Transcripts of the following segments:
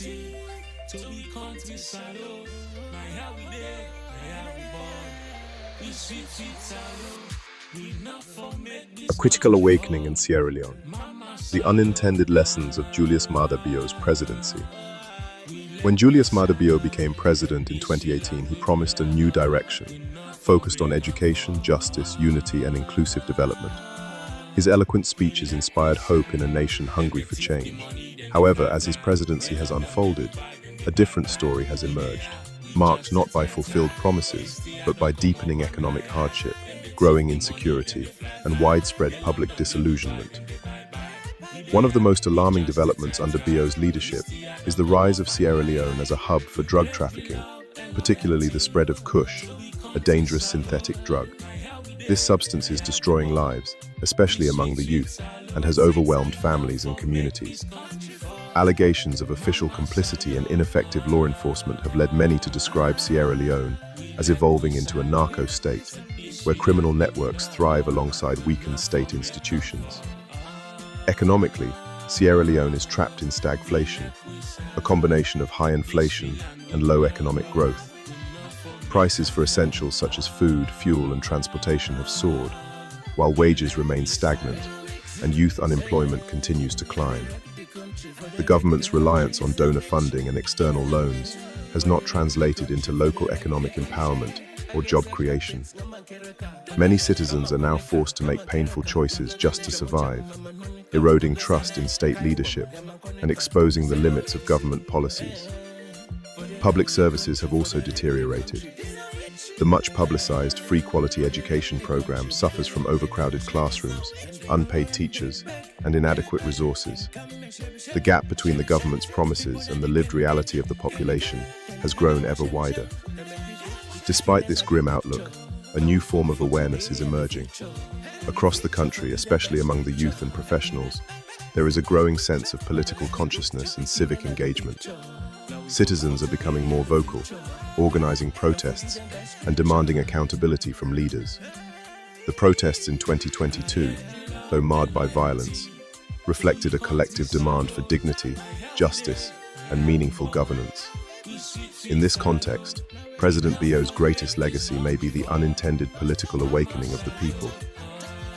city to be countryside. Oh, my how we there, my how we born. We sweet, sweet salad. We not forget A this critical country awakening in for Sierra Leone. Mama The son. unintended lessons of Julius Maada Bio's presidency. When Julius Maada Bio became president in 2018, he promised a new direction, focused on education, justice, unity, and inclusive development. His eloquent speeches inspired hope in a nation hungry for change. However, as his presidency has unfolded, a different story has emerged, marked not by fulfilled promises, but by deepening economic hardship, growing insecurity, and widespread public disillusionment. One of the most alarming developments under Bio's leadership is the rise of Sierra Leone as a hub for drug trafficking, particularly the spread of Kush, a dangerous synthetic drug. This substance is destroying lives, especially among the youth, and has overwhelmed families and communities. Allegations of official complicity and ineffective law enforcement have led many to describe Sierra Leone as evolving into a narco state, where criminal networks thrive alongside weakened state institutions. Economically, Sierra Leone is trapped in stagflation, a combination of high inflation and low economic growth. Prices for essentials such as food, fuel, and transportation have soared, while wages remain stagnant and youth unemployment continues to climb. The government's reliance on donor funding and external loans has not translated into local economic empowerment or job creation. Many citizens are now forced to make painful choices just to survive, eroding trust in state leadership and exposing the limits of government policies. Public services have also deteriorated. The much publicized free quality education program suffers from overcrowded classrooms, unpaid teachers, and inadequate resources. The gap between the government's promises and the lived reality of the population has grown ever wider. Despite this grim outlook, a new form of awareness is emerging. Across the country, especially among the youth and professionals, there is a growing sense of political consciousness and civic engagement. Citizens are becoming more vocal, organizing protests and demanding accountability from leaders. The protests in 2022, though marred by violence, reflected a collective demand for dignity, justice, and meaningful governance. In this context, President Bio's greatest legacy may be the unintended political awakening of the people.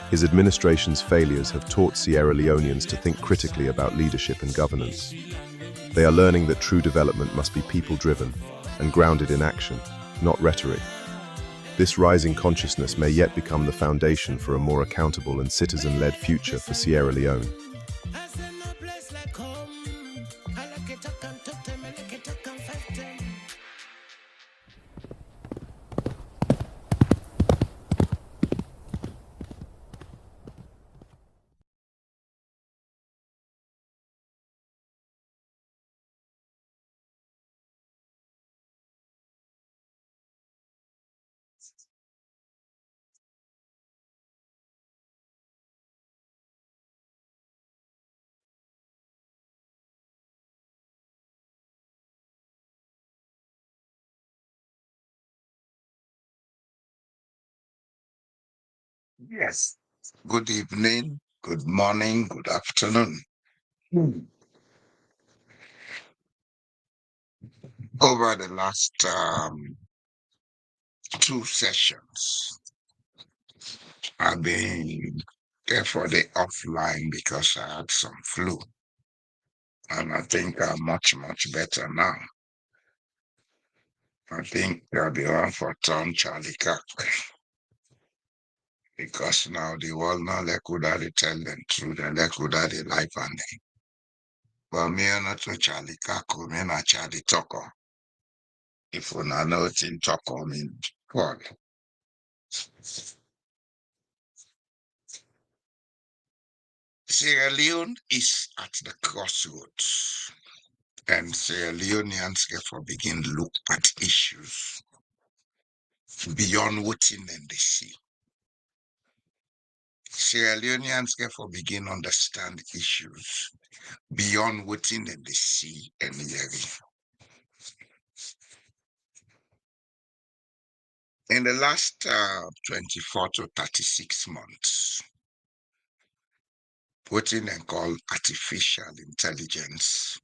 His administration's failures have taught Sierra Leoneans to think critically about leadership and governance. They are learning that true development must be people-driven and grounded in action, not rhetoric. This rising consciousness may yet become the foundation for a more accountable and citizen-led future for Sierra Leone. Yes. Good evening, good morning, good afternoon. Hmm. Over the last two sessions, I've been there for the offline because I had some flu, and I think I'm much, much better now. I think I'll be on for Tom Charlie Cock because now the world now let could tell them truth and let could life and name. But me not to Charlie Cock, me not Charlie Tucker. If we not know it in Tucker, mean God. Sierra Leone is at the crossroads, and Sierra Leoneans therefore begin to look at issues beyond what's in the sea. Sierra Leoneans therefore begin to understand issues beyond what's in the sea and the area. In the last 24 to 36 months, what they call artificial intelligence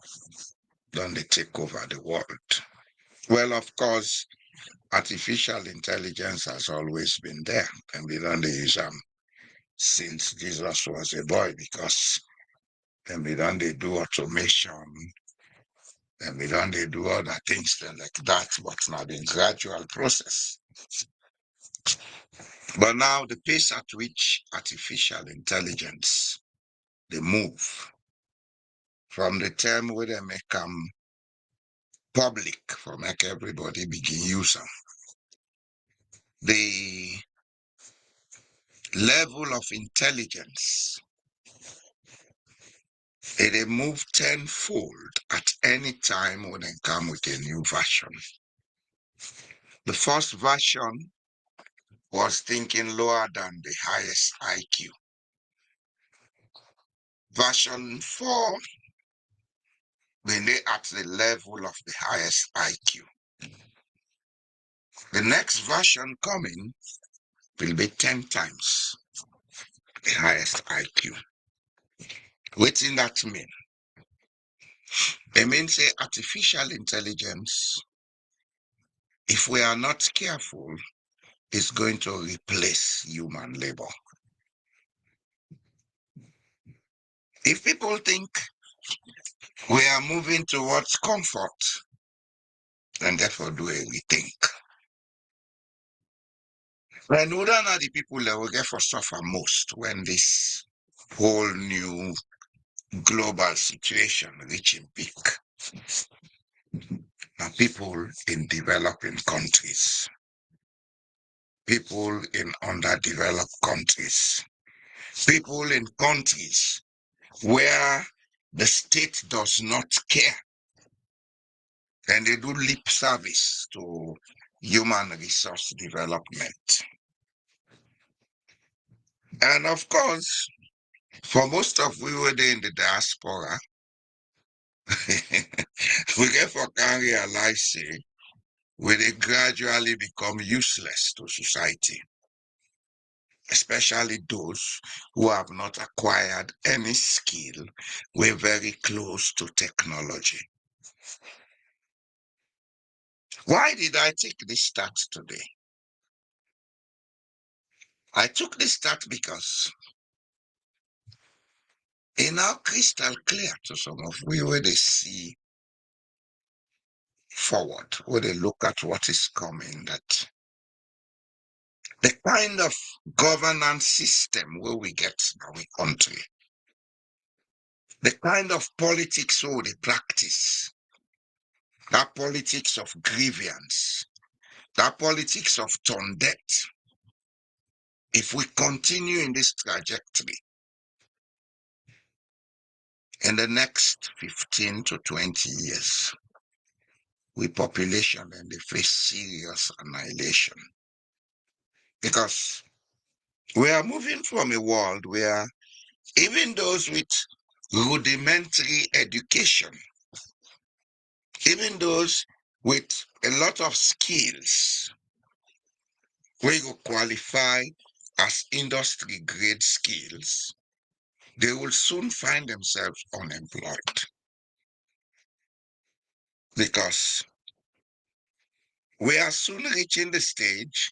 don't they take over the world? Well, of course, artificial intelligence has always been there, and we don't use them since Jesus was a boy, because then we don't they do automation, then we don't they do other things then like that, but now the gradual process. But now the pace at which artificial intelligence they move from the time where they may come public for make everybody begin use them. The level of intelligence it move tenfold at any time when they come with a new version. The first version was thinking lower than the highest IQ. Version 4, when they at the level of the highest IQ. The next version coming will be 10 times the highest IQ. What in that mean? It means say artificial intelligence, if we are not careful, is going to replace human labor. If people think we are moving towards comfort, then therefore do a rethink. And who are the people that will get for suffer most when this whole new global situation reaching peak? Now, people in developing countries, people in underdeveloped countries, people in countries where the state does not care and they do lip service to human resource development. And of course, for most of we were there in the diaspora, we get for can realize say we they gradually become useless to society, especially those who have not acquired any skill. We're very close to technology. Why did I take this start today? I took this start because it's now crystal clear to some of we where they see forward, where they look at what is coming, that the kind of governance system where we get in our country, the kind of politics where they practice, that politics of grievance, that politics of turn debt, if we continue in this trajectory, in the next 15 to 20 years, we population and they face serious annihilation. Because we are moving from a world where even those with rudimentary education, even those with a lot of skills, we will qualify as industry grade skills, they will soon find themselves unemployed. Because we are soon reaching the stage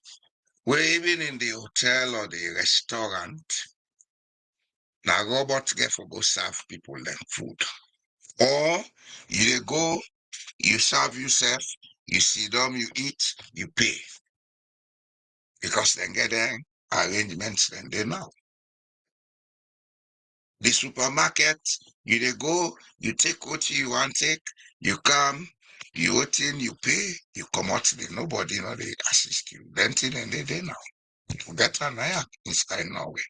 where even in the hotel or the restaurant, now robots get for go serve people them food. Or you go, you serve yourself, you sit down, you eat, you pay. Because then get their arrangements then they know. The supermarket, you dey go, you take what you want take, you come, you vote in, you pay, you come out, nobody know they assist you. Then thing and they now. Better now inside Norway.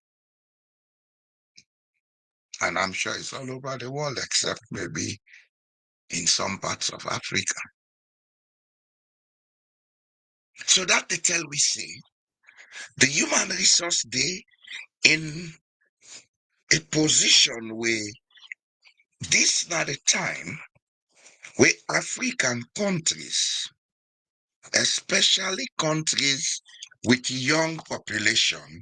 And I'm sure it's all over the world except maybe in some parts of Africa. So that they tell we say the human resource day in a position where this not the time where African countries, especially countries with young population,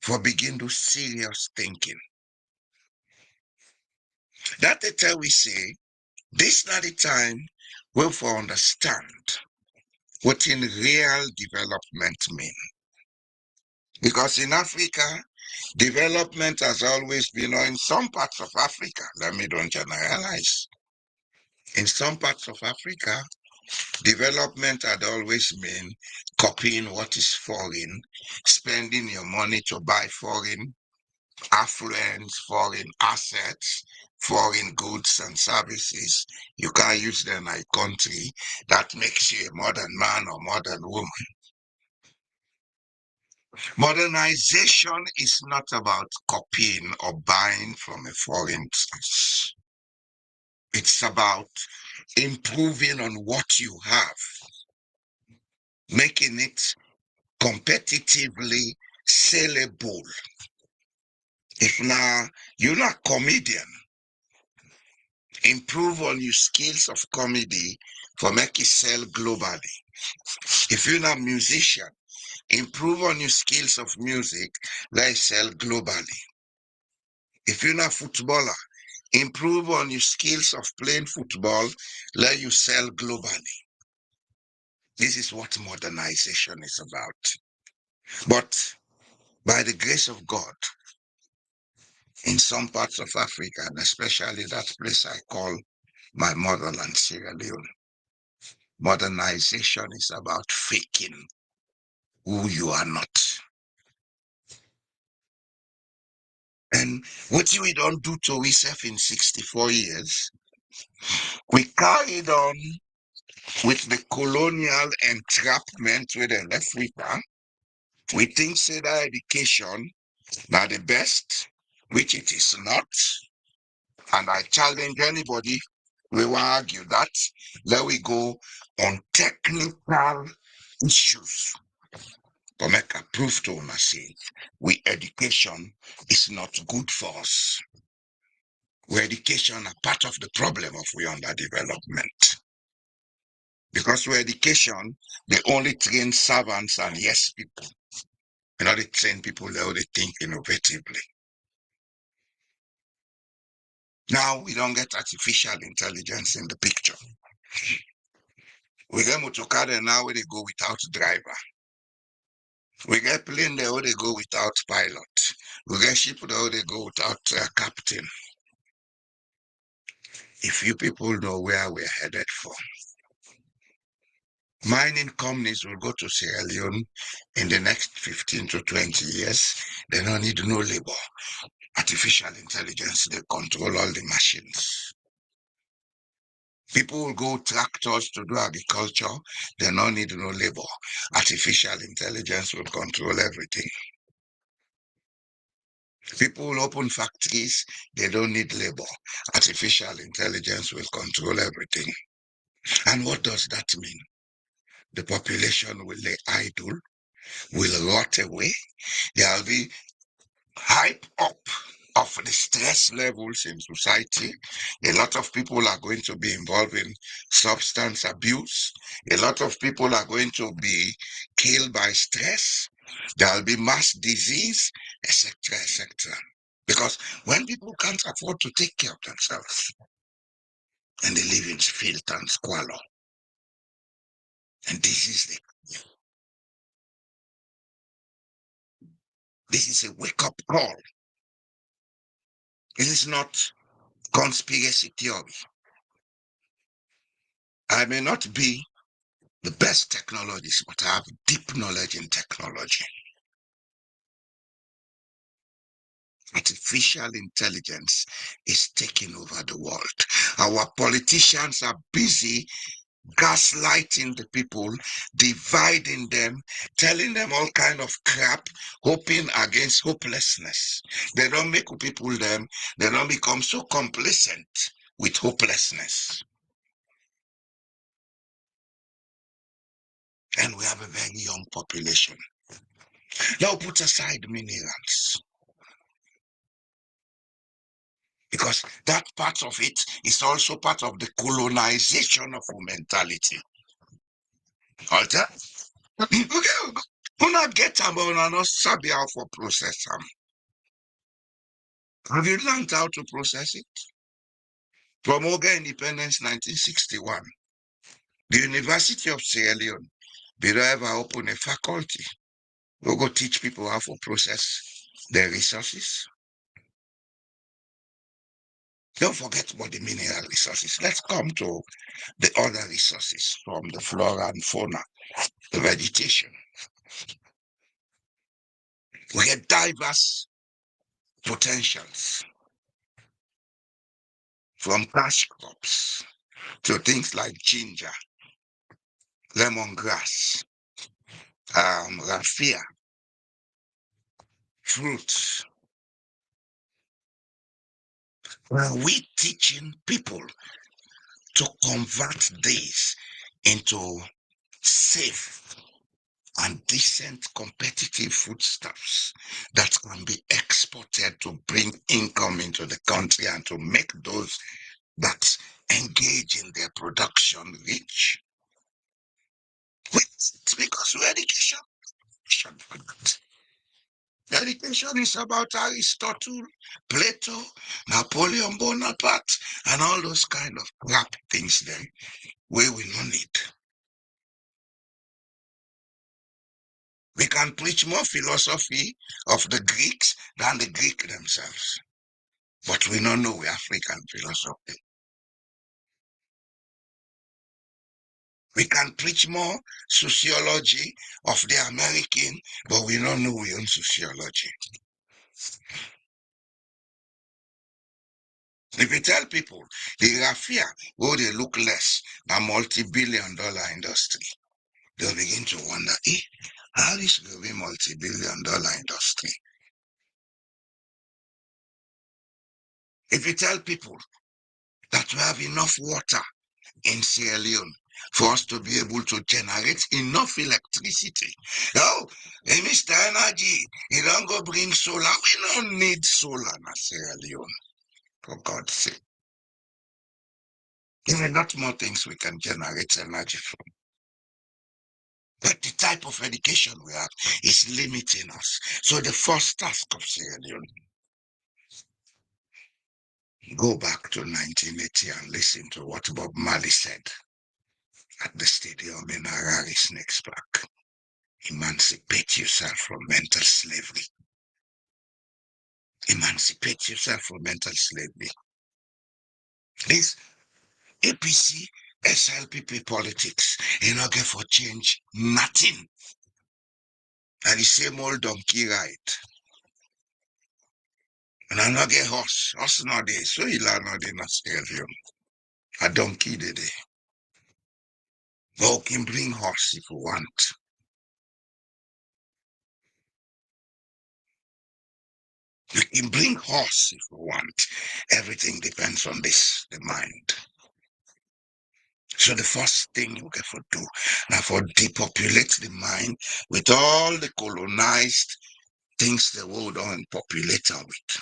for begin to serious thinking. That they tell we say This is not the time we for understand what in real development mean. Because in Africa, development has always been, or in some parts of Africa, let me don't generalize. In some parts of Africa, development had always been copying what is foreign, spending your money to buy foreign affluence, foreign assets, foreign goods and services. You can't use them in a country that makes you a modern man or modern woman. Modernization is not about copying or buying from a foreign source. It's about improving on what you have, making it competitively sellable. If now you're not comedian, improve on your skills of comedy for make it sell globally. If you're not musician, improve on your skills of music, let it sell globally. If you're not footballer, improve on your skills of playing football, let you sell globally. This is what modernization is about. But by the grace of God, in some parts of Africa, and especially that place I call my motherland, Sierra Leone, modernization is about faking who you are not. And what we don't do to ourselves in 64 years, we carried on with the colonial entrapment with the left with her. We think say that education now the best, which it is not. And I challenge anybody, we will argue that. Let we go on technical issues to make a proof to myself. We education is not good for us. We education are part of the problem of we underdevelopment. Because we education, they only train servants and yes people. You know, they train people that they think innovatively. Now we don't get artificial intelligence in the picture. We get motorcar now where they go without driver. We get plane there where they go without pilot. We get ship there where they go without captain. If you people know where we're headed for, mining companies will go to Sierra Leone in the next 15 to 20 years. They don't need no labor. Artificial intelligence, they control all the machines. People will go tractors to do agriculture. They don't need no labor. Artificial intelligence will control everything. People will open factories. They don't need labor. Artificial intelligence will control everything. And what does that mean? The population will lay idle, will rot away. There will be hype up of the stress levels in society. A lot of people are going to be involved in substance abuse. A lot of people are going to be killed by stress. There will be mass disease, etc., etc. Because when people can't afford to take care of themselves and they live in filth and squalor, and this is a wake-up call. This is not conspiracy theory. I may not be the best technologist, but I have deep knowledge in technology. Artificial intelligence is taking over the world. Our politicians are busy gaslighting the people, dividing them, telling them all kind of crap, hoping against hopelessness. They don't make people they don't become so complacent with hopelessness. And we have a very young population. Now put aside minerals. Because that part of it is also part of the colonization of our mentality. Alter? Okay, una get them, but una not sabi how to process them. Have you learned how to process it? From Oga Independence 1961, the University of Sierra Leone, they don't ever open a faculty. We'll go teach people how to process their resources. Don't forget about the mineral resources. Let's come to the other resources from the flora and fauna, the vegetation. We get diverse potentials from cash crops to things like ginger, lemongrass, raffia, fruits. Well, we teaching people to convert these into safe and decent competitive foodstuffs that can be exported to bring income into the country and to make those that engage in their production rich. It's because we're education. Education is about Aristotle, Plato, Napoleon Bonaparte, and all those kind of crap things then we will not need. We can preach more philosophy of the Greeks than the Greek themselves. But we don't know African philosophy. We can preach more sociology of the American, but we don't know we own sociology. If you tell people the raffia, they look less, a multi-billion-dollar industry, they'll begin to wonder, how this will be multi-billion-dollar industry? If you tell people that we have enough water in Sierra Leone for us to be able to generate enough electricity. Oh, Mr. Energy, you don't go bring solar. We don't need solar in Sierra Leone, for God's sake. There are a lot more things we can generate energy from. But the type of education we have is limiting us. So the first task of Sierra Leone, go back to 1980 and listen to what Bob Marley said at the stadium in Harare Snakes Park. Emancipate yourself from mental slavery. Emancipate yourself from mental slavery. This APC, SLPP politics, not get for change nothing. And the same old donkey ride. And I not get horse. Horse not there. So you learn not in Australia. A donkey did it. But we can bring horse if we want. We can bring horse if we want. Everything depends on this, the mind. So the first thing you get to do now for depopulate the mind with all the colonized things the world don't populate with.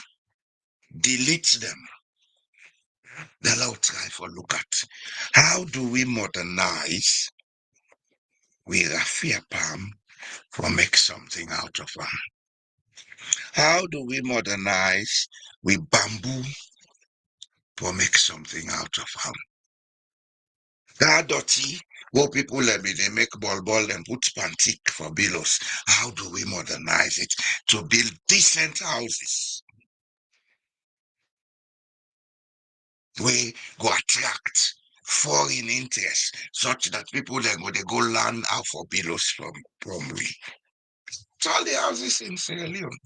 Delete them. Then I'll try for look at how do we modernize with raffia palm for make something out of them. How do we modernize with bamboo for make something out of them? That dirty, what people let me, they make ball and put pantic for billows. How do we modernize it to build decent houses? We go attract foreign interest such that people then go they go land out for billows from we. It's all the houses in Sierra Leone.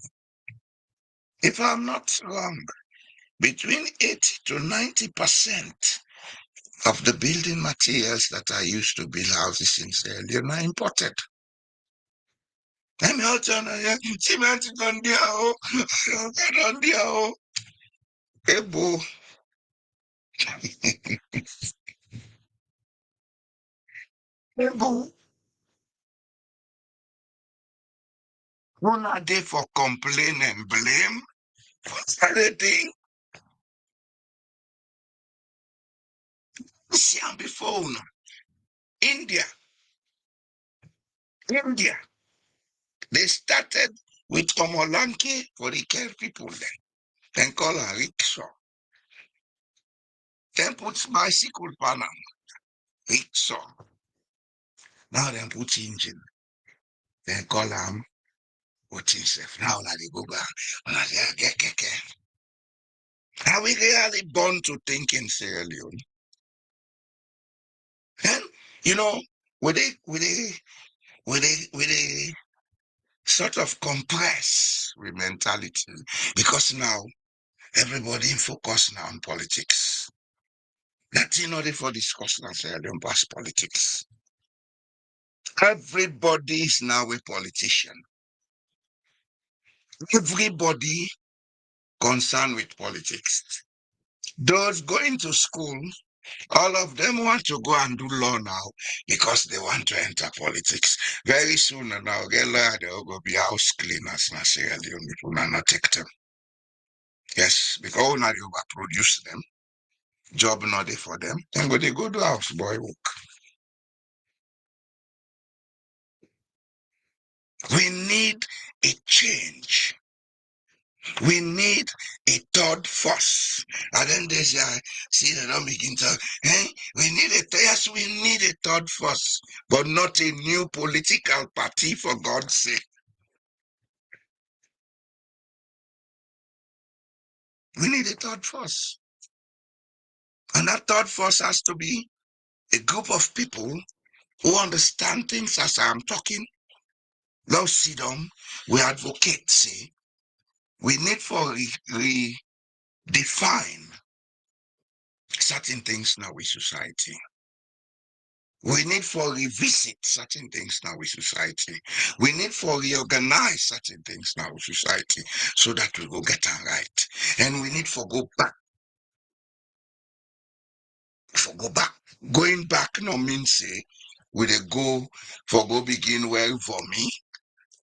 If I'm not wrong, between 80 to 90% of the building materials that are used to build houses in Sierra Leone are imported. I'm out on a cement on the Ebo. Ebo. One are they for complain and blame? What's the thing? See, I'm before no. India. India. They started with Omolanke for the care people then call a rickshaw. Then put bicycle pan am, rickshaw. Now then put engine. Then call am wetin sef. Now na dey go back. Una dey get keke. Are we really born to think in Sierra Leone? Then, you know, with a sort of compress with mentality because now everybody focus now on politics. Nothing only for discussion and Sierra Leone past politics. Everybody is now a politician. Everybody concerned with politics. Those going to school, all of them want to go and do law now because they want to enter politics. Very soon now, get lawyer, they will go be house cleaners in Sierra Leone. People will not take them. Yes, because now you produce them, job not there for them, and they go do house boy work. We need a change. We need a third force. And then there's see they don't begin to we need yes, we need a third force, but not a new political party for God's sake. We need a third force. And that third force has to be a group of people who understand things as I'm talking. Now sit down, we advocate, say, we need for redefine certain things now with society. We need for revisit certain things now with society. We need for reorganize certain things now with society so that we will get them right. And we need for go back. For go back. Going back no means say we dey go for go begin well for me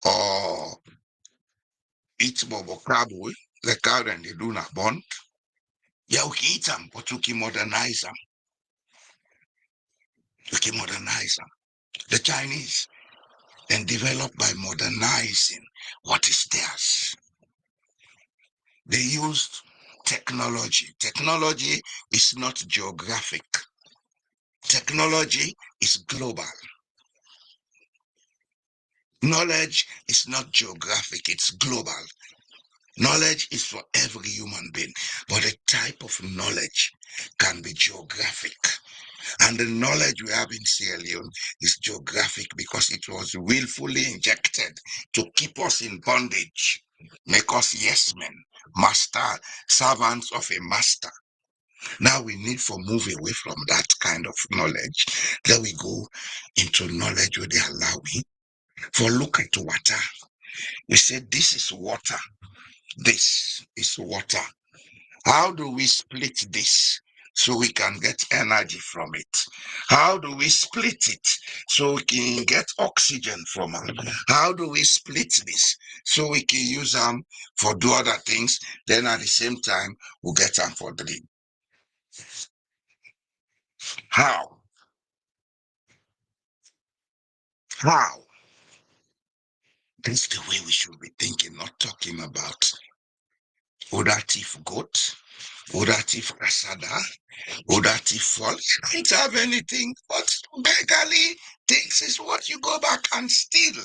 or eat bobo crab like how then they do na bond. Yeah, we can eat them, but we can modernize them. We can modernize them. The Chinese then develop by modernizing what is theirs. They used technology. Technology is not geographic. Technology is global. Knowledge is not geographic, it's global. Knowledge is for every human being, but the type of knowledge can be geographic. And the knowledge we have in Sierra Leone is geographic because it was willfully injected to keep us in bondage, make us yes men, master, servants of a master. Now we need to move away from that kind of knowledge. Then we go into knowledge where they allow me. For look at water. We said this is water. This is water. How do we split this so we can get energy from it? How do we split it so we can get oxygen from it? How do we split this so we can use them for do other things? Then at the same time, we get them for drink. How? How? That's the way we should be thinking, not talking about Oda thief goat, Oda thief casada, Oda thief fall. I don't have anything, but beggarly things is what you go back and steal.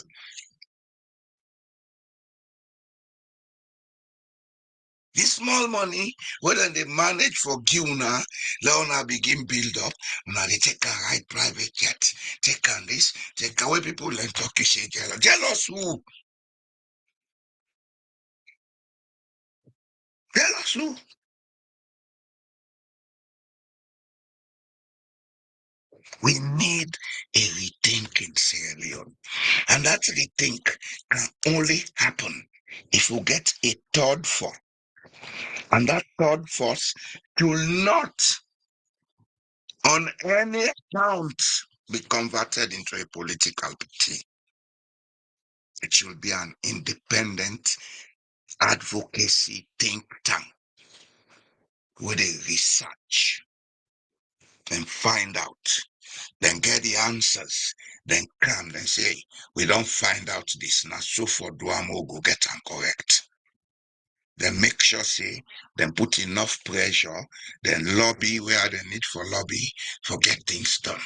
This small money, whether they manage for Guna, Leona begin build up. Now they take a ride private jet, take on this, take away people and talk you say jealous. Jealous who? Jealous who? We need a rethink in Sierra Leone. And that rethink can only happen if we get a third force. And that third force will not, on any account, be converted into a political party. It should be an independent advocacy think tank where they research and find out, then get the answers, then come and say, we don't find out this now, so for Duamo go get them correct. Then make sure, say, then put enough pressure, then lobby where they need for lobby, for get things done.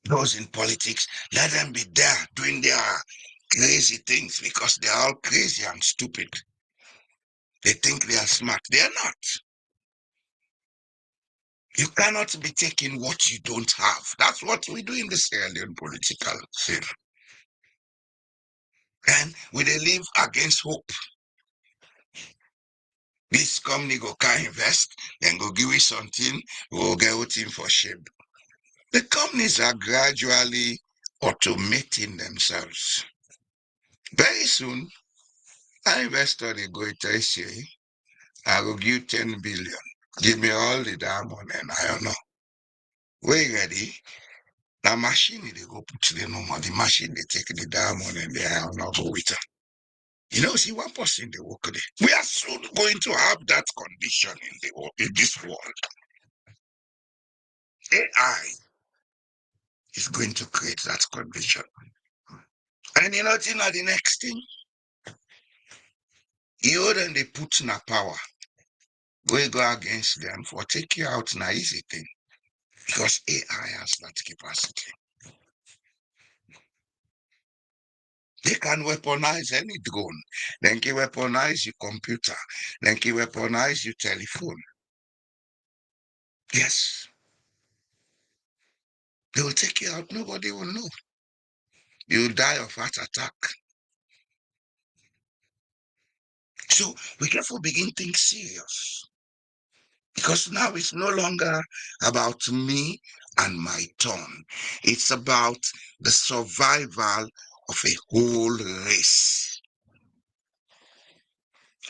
Those in politics, let them be there doing their crazy things because they're all crazy and stupid. They think they are smart. They're not. You cannot be taking what you don't have. That's what we do in the Sierra Leone political scene. And we they live against hope. This company go can invest, then go give you something, we'll get it for shape. The companies are gradually automating themselves. Very soon, an investor they go to say, I will give 10 billion. Give me all the diamond and iron ore. We ready? The machine they go put the number, the machine they take the diamond and the iron ore go with them. You know, see one person they work there. We are soon going to have that condition in this world. AI is going to create that condition. And you know the next thing? You then they put in a power. Go against them for take you out na easy thing. Because AI has that capacity. They can weaponize any drone. They can weaponize your computer. They can weaponize your telephone. Yes. They will take you out. Nobody will know. You'll die of heart attack. So we therefore begin things serious. Because now it's no longer about me and my turn. It's about the survival of a whole race.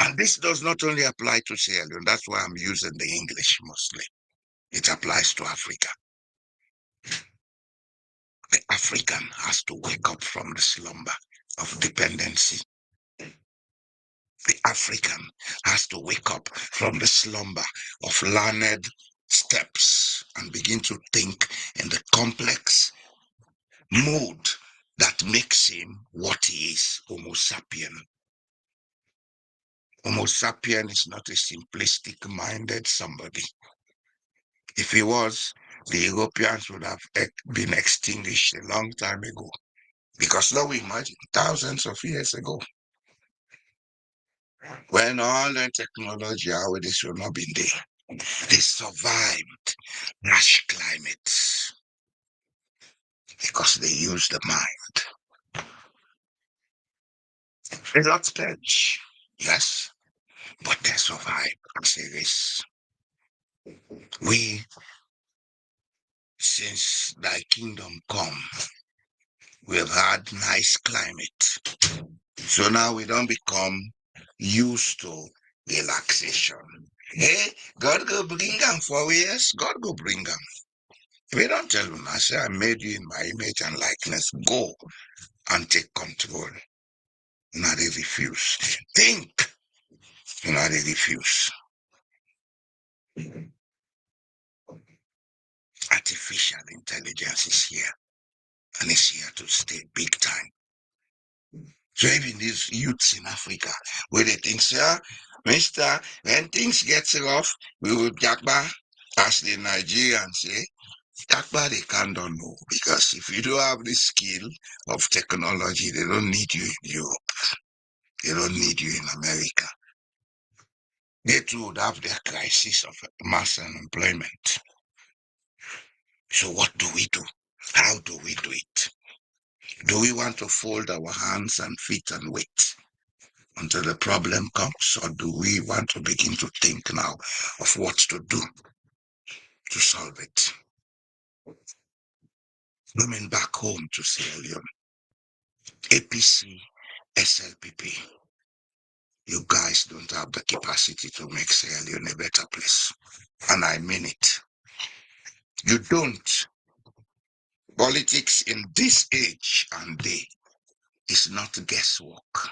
And this does not only apply to Sierra Leone, that's why I'm using the English mostly. It applies to Africa. The African has to wake up from the slumber of dependency. The African has to wake up from the slumber of learned steps and begin to think in the complex mode that makes him what he is, Homo sapien. Homo sapien is not a simplistic minded somebody. If he was, the Europeans would have been extinguished a long time ago. Because now we imagine thousands of years ago, when all the technology, how this will not be there, they survived harsh climates because they used the mind. A lot stench, yes, but they survived as a race. We, since thy kingdom come, we've had nice climate. So now we don't become used to relaxation. Hey, God go bring them for years. God go bring them. We don't tell them, I say, I made you in my image and likeness. Go and take control. Now they refuse. Think. Now they refuse. Artificial intelligence is here. And it's here to stay big time. So even these youths in Africa, where they think, sir, Mister, when things get rough, we will jakba, as the Nigerians say, jakba they can't don't know. Because if you don't have the skill of technology, they don't need you in Europe. They don't need you in America. They too would have their crisis of mass unemployment. So what do we do? How do we do it? Do we want to fold our hands and feet and wait until the problem comes, or do we want to begin to think now of what to do to solve it? Coming back home to Sierra Leone, APC, SLPP, you guys don't have the capacity to make Sierra Leone a better place. And I mean it. You don't. Politics in this age and day is not guesswork.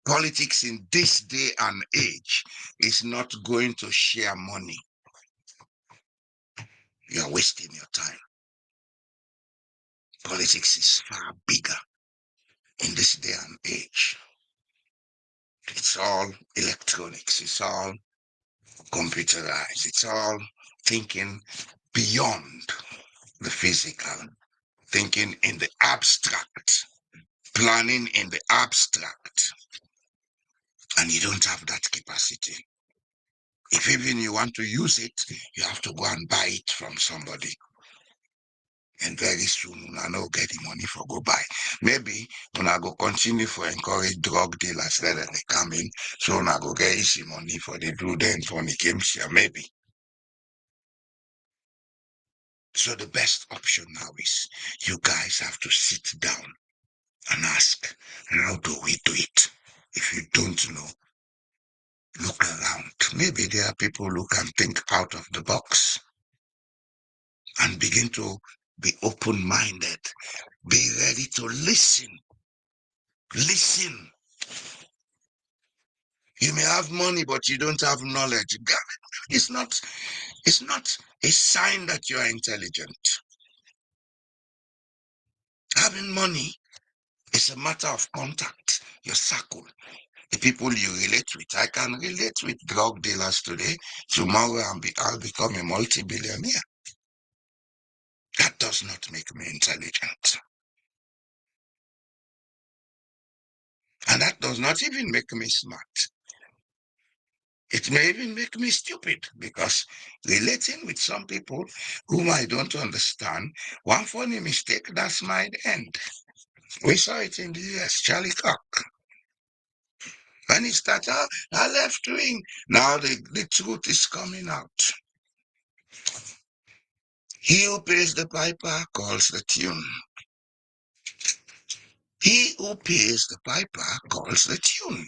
Politics in this day and age is not going to share money. You are wasting your time. Politics is far bigger. in this day and age. It's all electronics. It's all computerized. It's all thinking beyond the physical, thinking in the abstract, planning in the abstract. And you don't have that capacity. If even you want to use it, you have to go and buy it from somebody. And very soon, I know get the money for go buy. Maybe when I go continue for encourage drug dealers, let them come in. So when I go get easy money for the do then for the games here, maybe. So the best option now is you guys have to sit down and ask, how do we do it? If you don't know, look around. Maybe there are people who can think out of the box and begin to be open-minded. Be ready to listen. Listen. You may have money, but you don't have knowledge. It's not a sign that you are intelligent. Having money is a matter of contact, your circle, the people you relate with. I can relate with drug dealers today. Tomorrow I'll become a multi-billionaire. That does not make me intelligent. And that does not even make me smart. It may even make me stupid because relating with some people whom I don't understand, one funny mistake, that's my end. We saw it in the US, Charlie Cock. When he started, I left wing. Now the truth is coming out. He who pays the piper calls the tune. He who pays the piper calls the tune.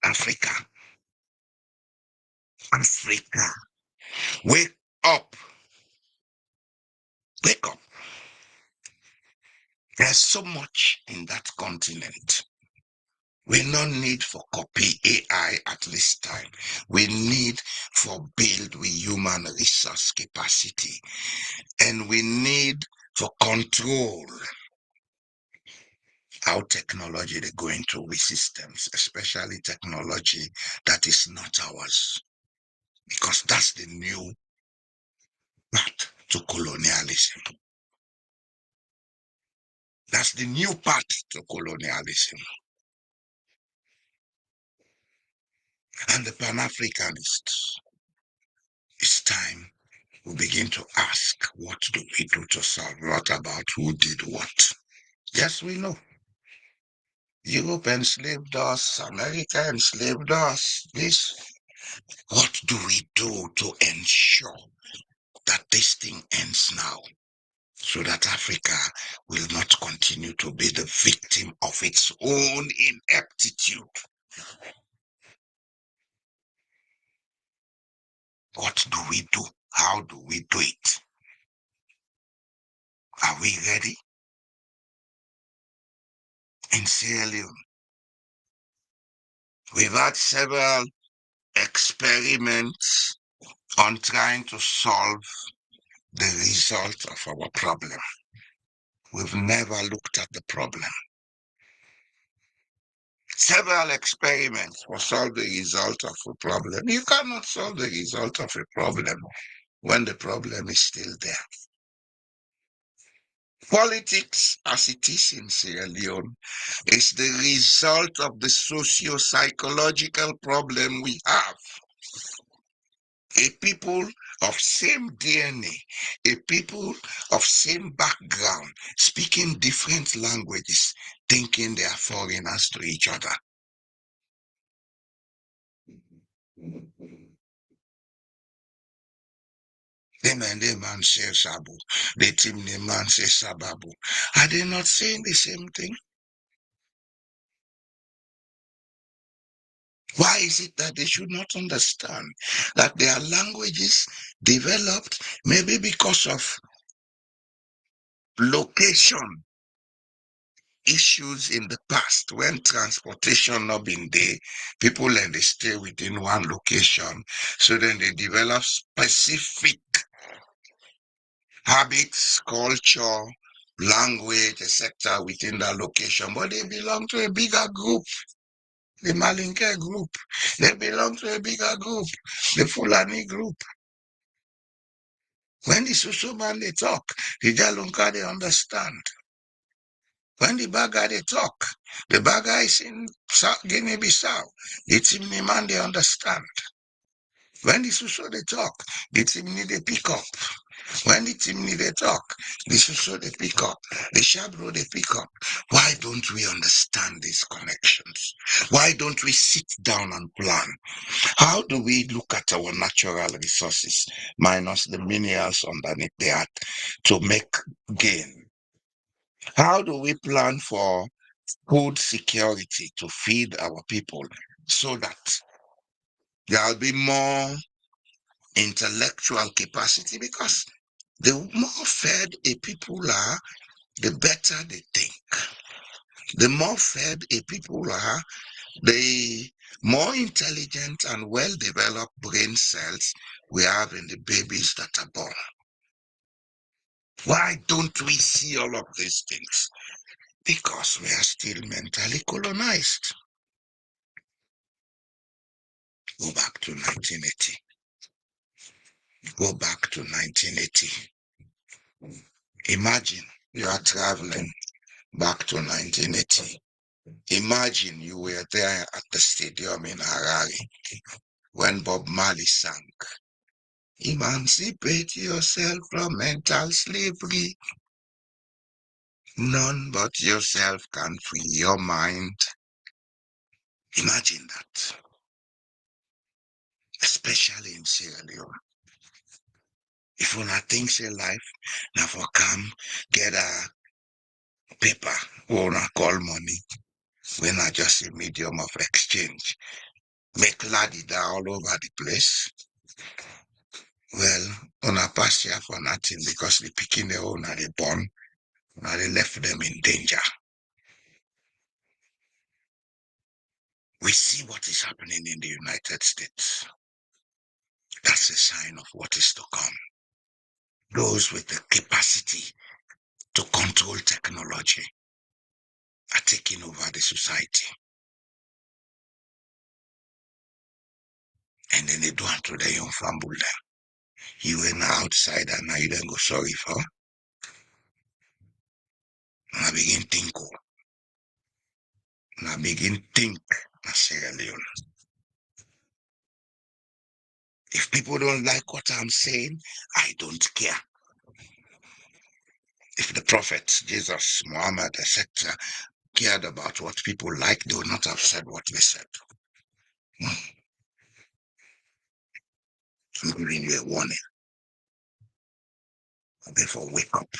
Africa. Africa. Wake up. Wake up. There's so much in that continent. We no need for copy AI at this time. We need for build with human resource capacity. And we need for control how technology they go into we systems, especially technology that is not ours. Because that's the new path to colonialism. That's the new path to colonialism. And the Pan-Africanists, it's time we begin to ask, what do we do to solve? Not about who did what. Yes, we know. Europe enslaved us, America enslaved us. This, what do we do to ensure that this thing ends now? So that Africa will not continue to be the victim of its own ineptitude. What do we do? How do we do it? Are we ready? In Sierra Leone, we've had several experiments on trying to solve the result of our problem. We've never looked at the problem. Several experiments for solve the result of a problem. You cannot solve the result of a problem when the problem is still there. Politics, as it is in Sierra Leone, is the result of the socio-psychological problem we have. A people of same DNA, a people of same background, speaking different languages, thinking they are foreigners to each other. Them and the man say Sabu, the team the man say Sababu. Are they not saying the same thing? Why is it that they should not understand that their languages developed maybe because of location issues in the past when transportation not been there, people and they stay within one location, so then they develop specific habits, culture, language, etc. within that location, but they belong to a bigger group, the Malinke group. They belong to a bigger group, the Fulani group. When the Susu man they talk, the Jalunka they understand. When the Baga they talk, the Baga is in Guinea-Bissau, the Timni man they understand. When the Susu they talk, the Timni they pick up. When the Timni they talk, the Susu they pick up, the Shabro they pick up. Why don't we understand these connections? Why don't we sit down and plan? How do we look at our natural resources minus the minerals underneath the earth to make gain? How do we plan for food security to feed our people so that there'll be more intellectual capacity? Because the more fed a people are, the better they think. The more fed a people are, the more intelligent and well-developed brain cells we have in the babies that are born. Why don't we see all of these things? Because we are still mentally colonized. Go back to 1980. Go back to 1980. Imagine you are traveling back to 1980. Imagine you were there at the stadium in Harare when Bob Marley sang, "Emancipate yourself from mental slavery. None but yourself can free your mind." Imagine that, especially in Sierra Leone. If una think say life na for come get a paper wey una call money, wey na just a medium of exchange, make ladida all over the place, well, una pass here for nothing because the pikin dey una dey born, una dey left them in danger. We see what is happening in the United States. That's a sign of what is to come. Those with the capacity to control technology are taking over the society. And then they do unto their own family. You were an outsider, now you don't go sorry for. Now begin think. Now begin think. Na Sierra Leone. If people don't like what I'm saying, I don't care. If the prophets, Jesus, Muhammad, etc., cared about what people like, they would not have said what they said. I'm giving you a warning. Therefore, wake up.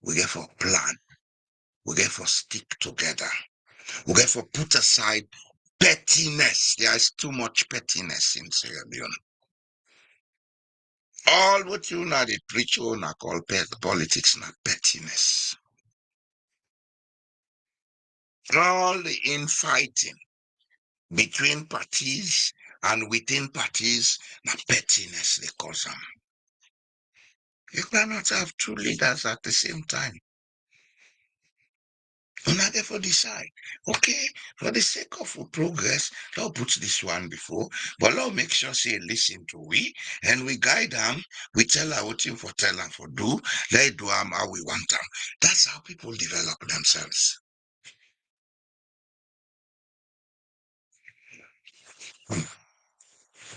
We therefore plan. We therefore stick together. We therefore put aside pettiness. There is too much pettiness in Sierra Leone. All what you know they preach on are called politics, not pettiness. All the infighting between parties and within parties, not pettiness they cause them. You cannot have two leaders at the same time. And I therefore decide, okay, for the sake of progress, Lord put this one before, but Lord make sure say listen to we and we guide them, we tell her what you for tell them for do, let do them how we want them. That's how people develop themselves.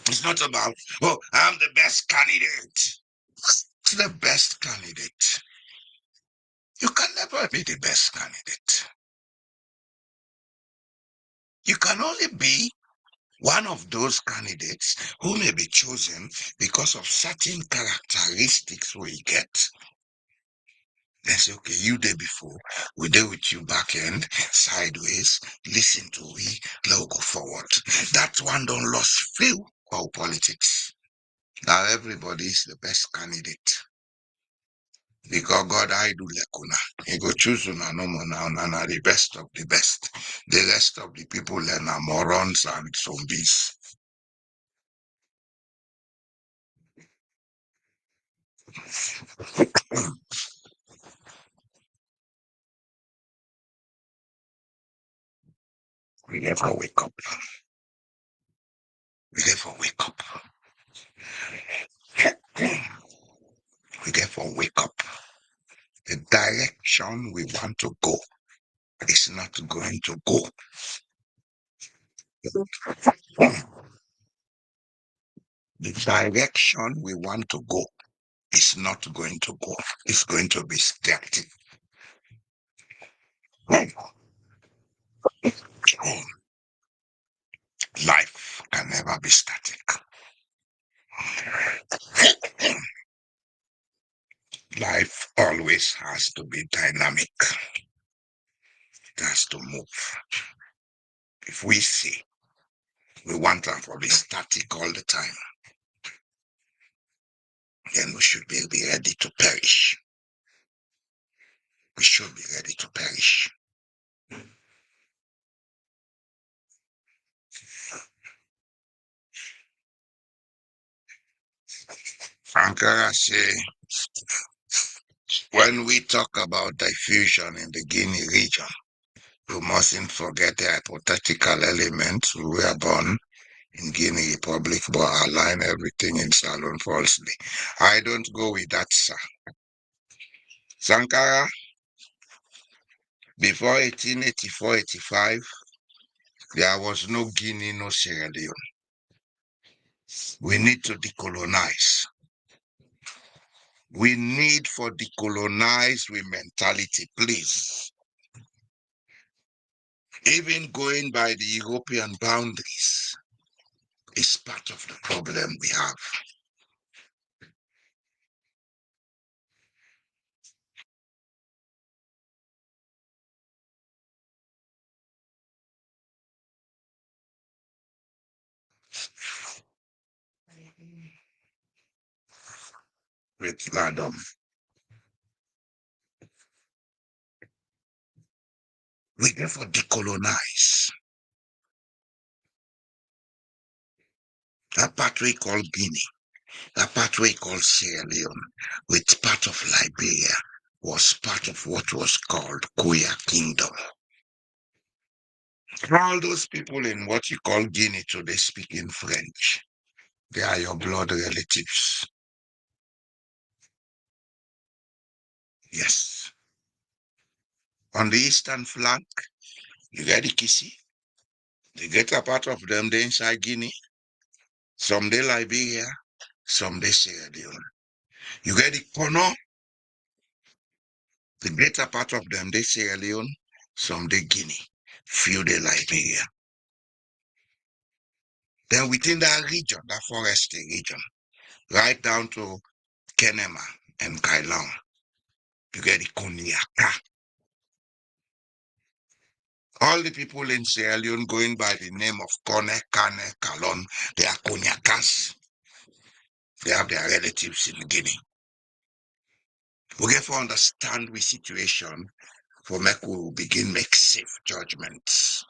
It's not about, oh, I'm the best candidate. It's the best candidate. You can never be the best candidate. You can only be one of those candidates who may be chosen because of certain characteristics we get. Then say, okay, you there before, we there with you back end, sideways, listen to we, now go forward. That one don't lost few for politics. Now everybody is the best candidate. Because God, I do lekuna. He go choose una no more now, na the best of the best. The rest of the people learn are morons and zombies. We never wake up. We never wake up. We therefore wake up. The direction we want to go is not going to go. The direction we want to go is not going to go. It's going to be static. Life can never be static. Life always has to be dynamic. It has to move. If we say we want to be static all the time, then we should be ready to perish. We should be ready to perish. Ankara say, when we talk about diffusion in the Guinea region, we mustn't forget the hypothetical elements who were born in Guinea Republic but align everything in Salon falsely. I don't go with that, sir. Sankara, before 1884-85, there was no Guinea, no Sierra Leone. We need to decolonize. We need for decolonize with mentality, please. Even going by the European boundaries is part of the problem we have. With Ladom. We therefore decolonize. That part we call Guinea, that part we call Sierra Leone, with part of Liberia, was part of what was called Koya Kingdom. All those people in what you call Guinea today speak in French. They are your blood relatives. Yes. On the eastern flank, you get the Kisi. The greater part of them, they inside Guinea. Some they Liberia, some they Sierra Leone. You get the Kono. The greater part of them, they Sierra Leone, some they Guinea, few they Liberia. Then within that region, that forested region, right down to Kenema and Kailong, you get the Konyaka. All the people in Sierra Leone going by the name of Kone, Kane, Kalon, they are Konyakas. They have their relatives in Guinea. We get to understand the situation for make we begin make safe judgments.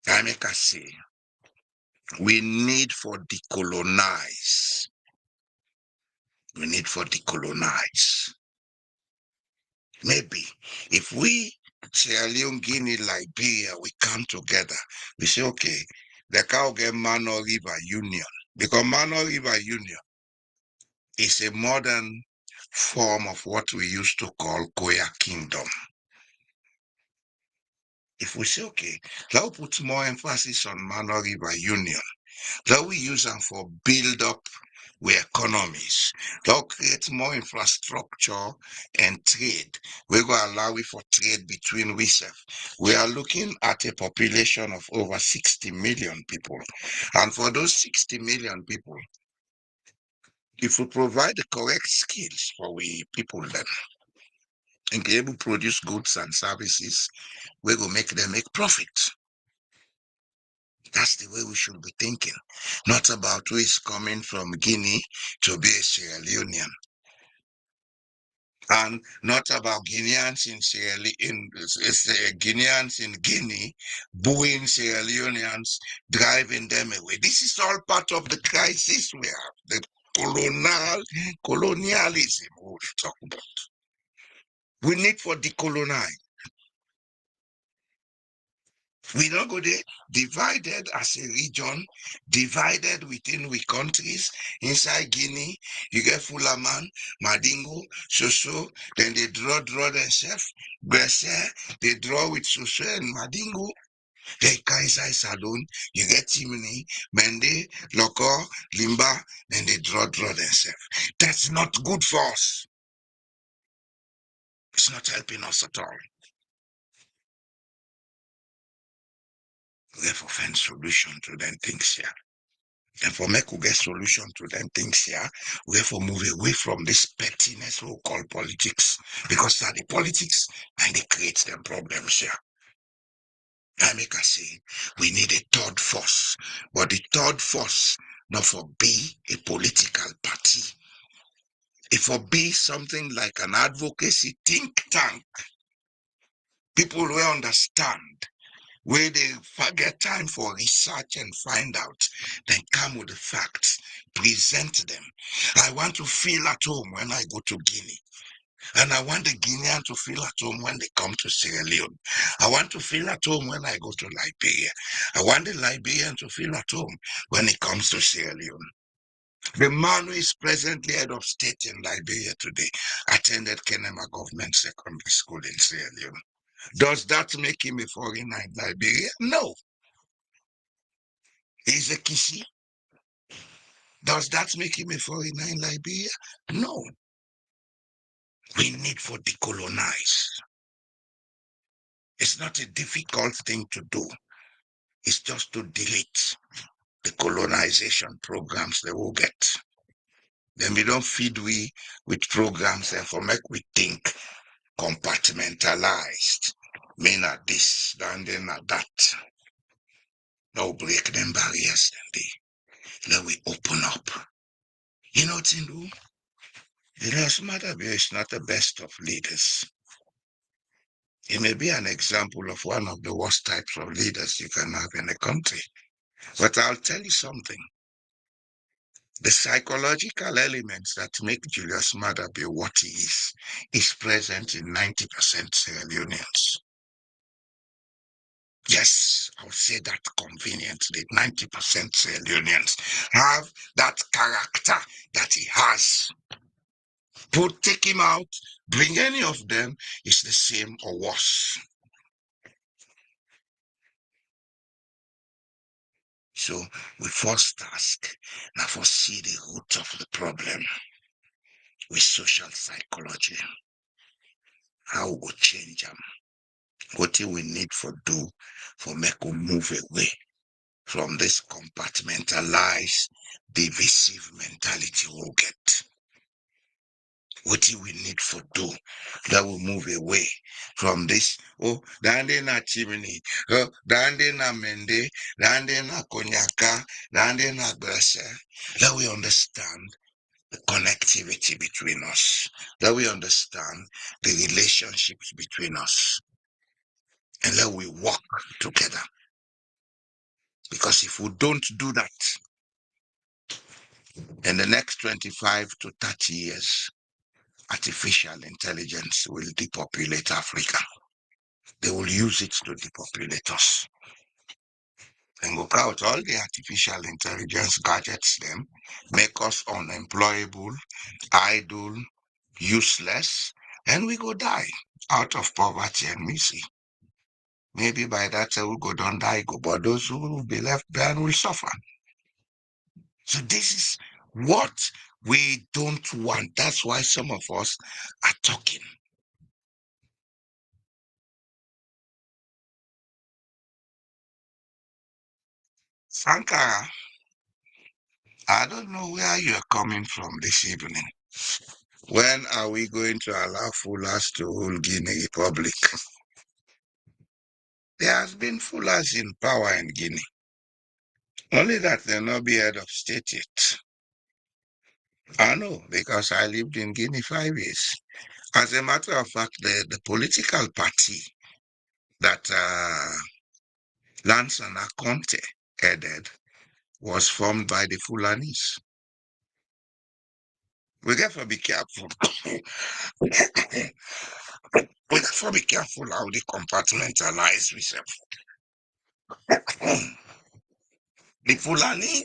I make us say, we need for decolonize. We need for decolonize. Maybe if we, Sierra Leone, Guinea, Liberia, we come together, we say, okay, the cow get Mano River Union. Because Mano River Union is a modern form of what we used to call Koya Kingdom. If we say, okay, that will put more emphasis on Mano River Union, that we use them for build up with economies, that will create more infrastructure and trade. We're going to allow it for trade between we self. We are looking at a population of over 60 million people. And for those 60 million people, if we provide the correct skills for we people then, and be able to produce goods and services, we will make them make profit. That's the way we should be thinking, not about who is coming from Guinea to be a Sierra Leonean, and not about Guineans in Guineans in Guinea booing Sierra Leoneans, driving them away. This is all part of the crisis we have. colonialism we talk about. We need for decolonize. We don't go there divided as a region, divided within we countries. Inside Guinea, you get Fulaman, Madingo, Soso, then they draw themselves. Gresser, they draw with Soso and Madingo. Then Kaisai Salon, you get Timini, Mende, Loko, Limba, then they draw themselves. That's not good for us. It's not helping us at all. We have to find solution to them things here. And for make we get solution to them things here, we have to move away from this pettiness we call politics. Because that the politics and they create them problems here. I make us say we need a third force. But the third force not for be a political party. It for be something like an advocacy think tank. People will understand where they forget time for research and find out, then come with the facts, present them. I want to feel at home when I go to Guinea. And I want the Guinean to feel at home when they come to Sierra Leone. I want to feel at home when I go to Liberia. I want the Liberian to feel at home when he comes to Sierra Leone. The man who is presently head of state in Liberia today attended Kenema Government Secondary School in Sierra Leone. Does that make him a foreigner in Liberia? No. He's a Kisi. Does that make him a foreigner in Liberia? No. We need for decolonize. It's not a difficult thing to do. It's just to delete the colonization programs they will get. Then we don't feed we with programs and for make we think compartmentalized. Men are this, then they are that. No break them barriers, then let we open up. You know what you do? Julius Maada Bio is not the best of leaders. He may be an example of one of the worst types of leaders you can have in a country. But I'll tell you something. The psychological elements that make Julius Maada Bio what he is present in 90% Sierra Leoneans. Yes, I'll say that conveniently. 90% Sierra Leoneans have that character that he has. Take him out, bring any of them, it's the same or worse. So we first task now for see the root of the problem with social psychology. How we go change them? What do we need for do for make we move away from this compartmentalized, divisive mentality we'll get? What do we need for do that will move away from this? Oh, dande na chimney, oh, dande na mende, dande na konyaka, dande na grasa. That we understand the connectivity between us. That we understand the relationships between us. And that we work together. Because if we don't do that, in the next 25 to 30 years, artificial intelligence will depopulate Africa. They will use it to depopulate us. And go out all the artificial intelligence gadgets them, make us unemployable, idle, useless, and we go die out of poverty and misery. Maybe by that time we go don't die, go, but those who will be left behind will suffer. So this is what we don't want. That's why some of us are talking. Sankara, I don't know where you're coming from this evening. When are we going to allow Fullers to rule Guinea Republic? There has been Fullers in power in Guinea. Only that they'll not be head of state yet. I know, because I lived in Guinea 5 years. As a matter of fact, the political party that Lance and Akonte headed was formed by the Fulanis. We got to be careful. We got to be careful how they compartmentalize ourselves. The Fulani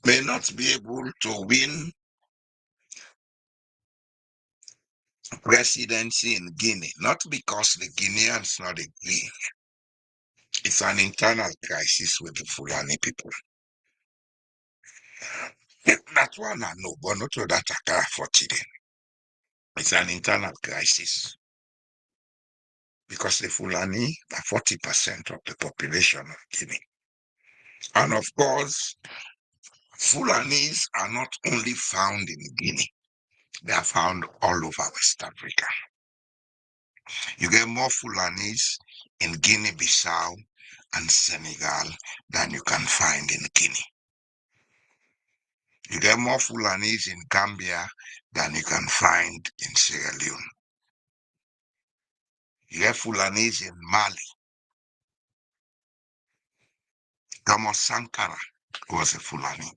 may not be able to win presidency in Guinea, not because the Guineans not agree. It's an internal crisis with the Fulani people. That's one I know, but not to that I can afford it. It's an internal crisis because the Fulani are 40% of the population of Guinea. And of course, Fulanis are not only found in Guinea, they are found all over West Africa. You get more Fulanis in Guinea-Bissau and Senegal than you can find in Guinea. You get more Fulanis in Gambia than you can find in Sierra Leone. You get Fulanis in Mali. Thomas Sankara was a Fulani.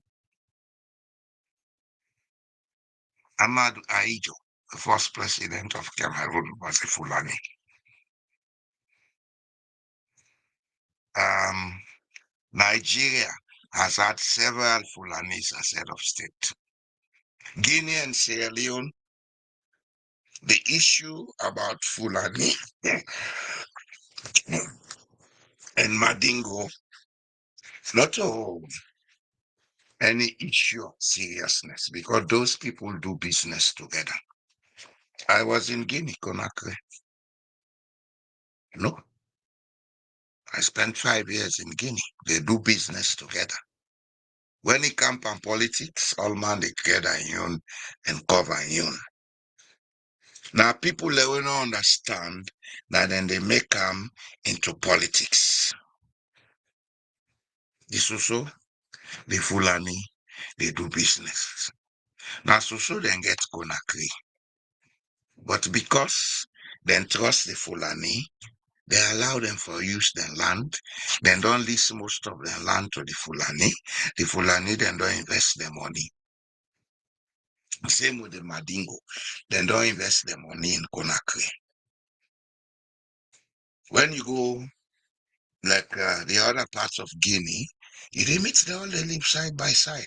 Ahmadu Ahijo, the first president of Cameroon, was a Fulani. Nigeria has had several Fulanis as head of state. Guinea and Sierra Leone, the issue about Fulani and Madingo, not any issue of seriousness because those people do business together. I was in Guinea, Conakry. No, I spent 5 years in Guinea. They do business together. When it comes on politics, all man they together in and cover in. Now people they will not understand that then they make them into politics. This also the Fulani, they do business. Now so then get Conakry. But because they trust the Fulani, they allow them for use their land. Then don't lease most of their land to the Fulani. The Fulani then don't invest their money. Same with the Madingo. Then don't invest their money in Conakry. When you go like the other parts of Guinea, you limit they all they live side by side.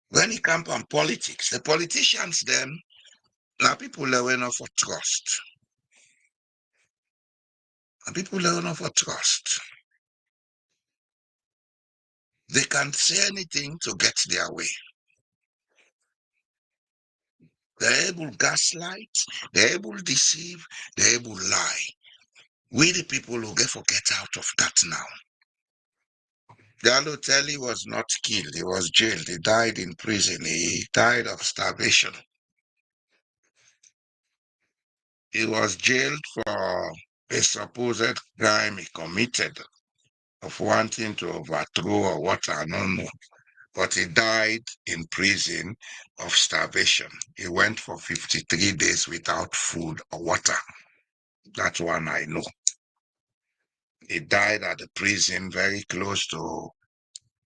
When it comes on politics, the politicians then now people they were not for trust. And people they were not for trust. They can't say anything to get their way. They're able to gaslight, they're able to deceive, they're able to lie. We the people who get out of that now. Balotelli was not killed, he was jailed, he died in prison, he died of starvation. He was jailed for a supposed crime he committed of wanting to overthrow or what, I don't know. But he died in prison of starvation. He went for 53 days without food or water. That one I know. He died at the prison very close to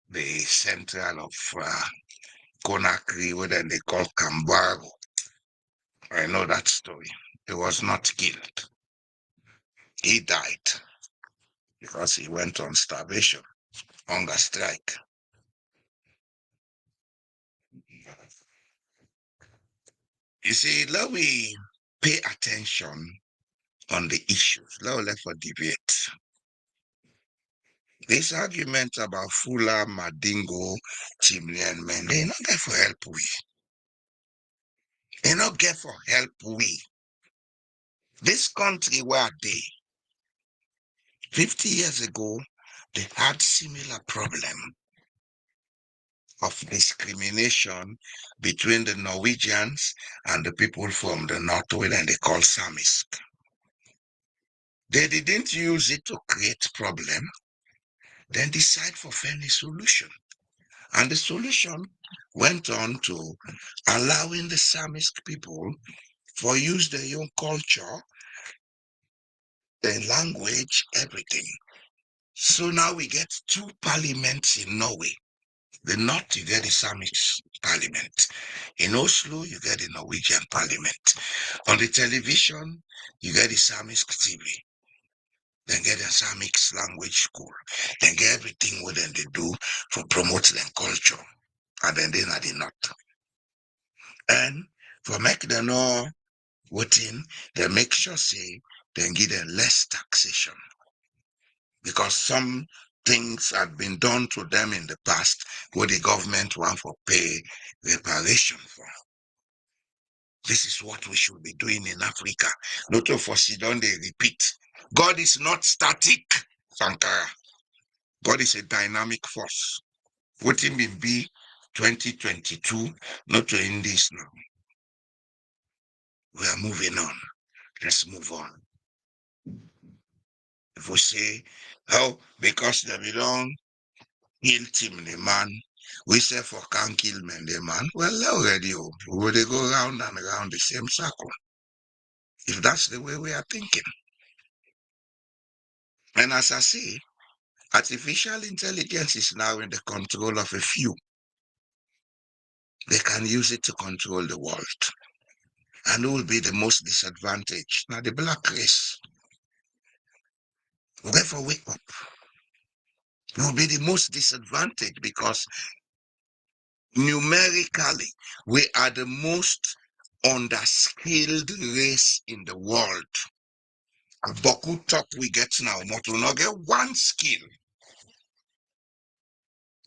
the central of Conakry, what they call Cambago. I know that story. He was not killed. He died because he went on starvation, hunger strike. You see, let we pay attention on the issues. Let's for debate. This argument about Fula, Madingo, Chimney, and men, they not get for help we. They not get for help we. This country where they 50 years ago, they had similar problem of discrimination between the Norwegians and the people from the Northwest, and they call Samisk. They didn't use it to create problem, then decide for any solution. And the solution went on to allowing the Samisk people for use their own culture, their language, everything. So now we get two parliaments in Norway. The North, you get the Samisk. parliament. In Oslo, you get the Norwegian parliament. On the television, you get Islamic TV. Then get Islamic language school. Then get everything what they do for promote their culture. And then they are the north. And for make them know what in, they make sure say they give them less taxation. Because some things had been done to them in the past where the government want for pay reparation for. This is what we should be doing in Africa. Not to foresee, don't they repeat. God is not static, Sankara. God is a dynamic force. What it will be 2022, not to end this now. We are moving on. Let's move on. If we say, oh, because they belong, kill him, the man. We say for can't kill men, the man. Well, already, we they go round and around the same circle. If that's the way we are thinking. And as I say, artificial intelligence is now in the control of a few. They can use it to control the world. And who will be the most disadvantaged? Now, the black race. Therefore, wake up. We will be the most disadvantaged because numerically, we are the most underskilled race in the world. And Boku talk we get now, but we not get one skill.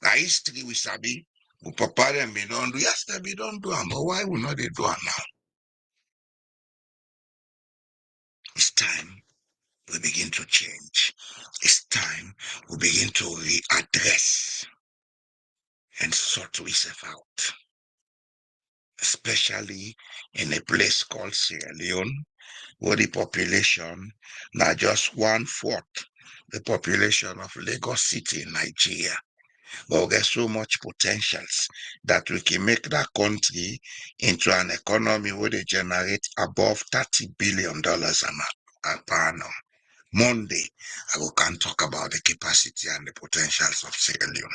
Now, history we sabi, we papa them we don't do. Yes, we don't do them, but why we not they do them now? It's time we begin to change. It's time we begin to readdress and sort ourselves out, especially in a place called Sierra Leone, where the population now just 1/4 the population of Lagos City in Nigeria. But there's so much potentials that we can make that country into an economy where they generate above $30 billion per annum. Monday, I can talk about the capacity and the potentials of Sierra Leone.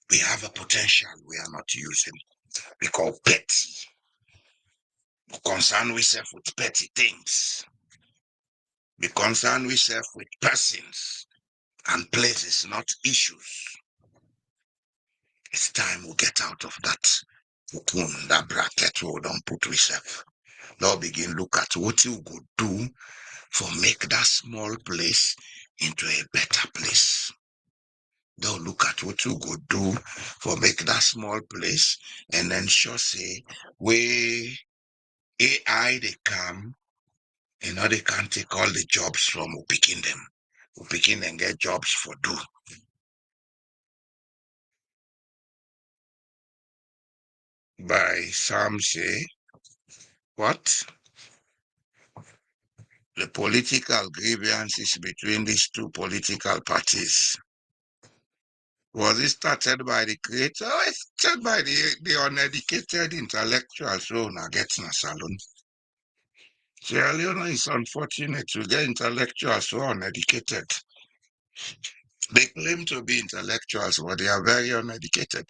We have a potential we are not using. We call petty. We concern ourselves with petty things. We concern ourselves with persons and places, not issues. It's time we get out of that cocoon, that bracket we don't put ourselves. Now begin look at what you could do for make that small place into a better place. Don't look at what you could do for make that small place and then sure say where AI they come, they can't take all the jobs from who picking them. Who picking and get jobs for do. By some say, what? The political grievances between these two political parties. Was it started by the creator or it started by the uneducated intellectuals who now gets in a salon? Sierra Leone is unfortunate to get intellectuals who are uneducated. They claim to be intellectuals, but they are very uneducated.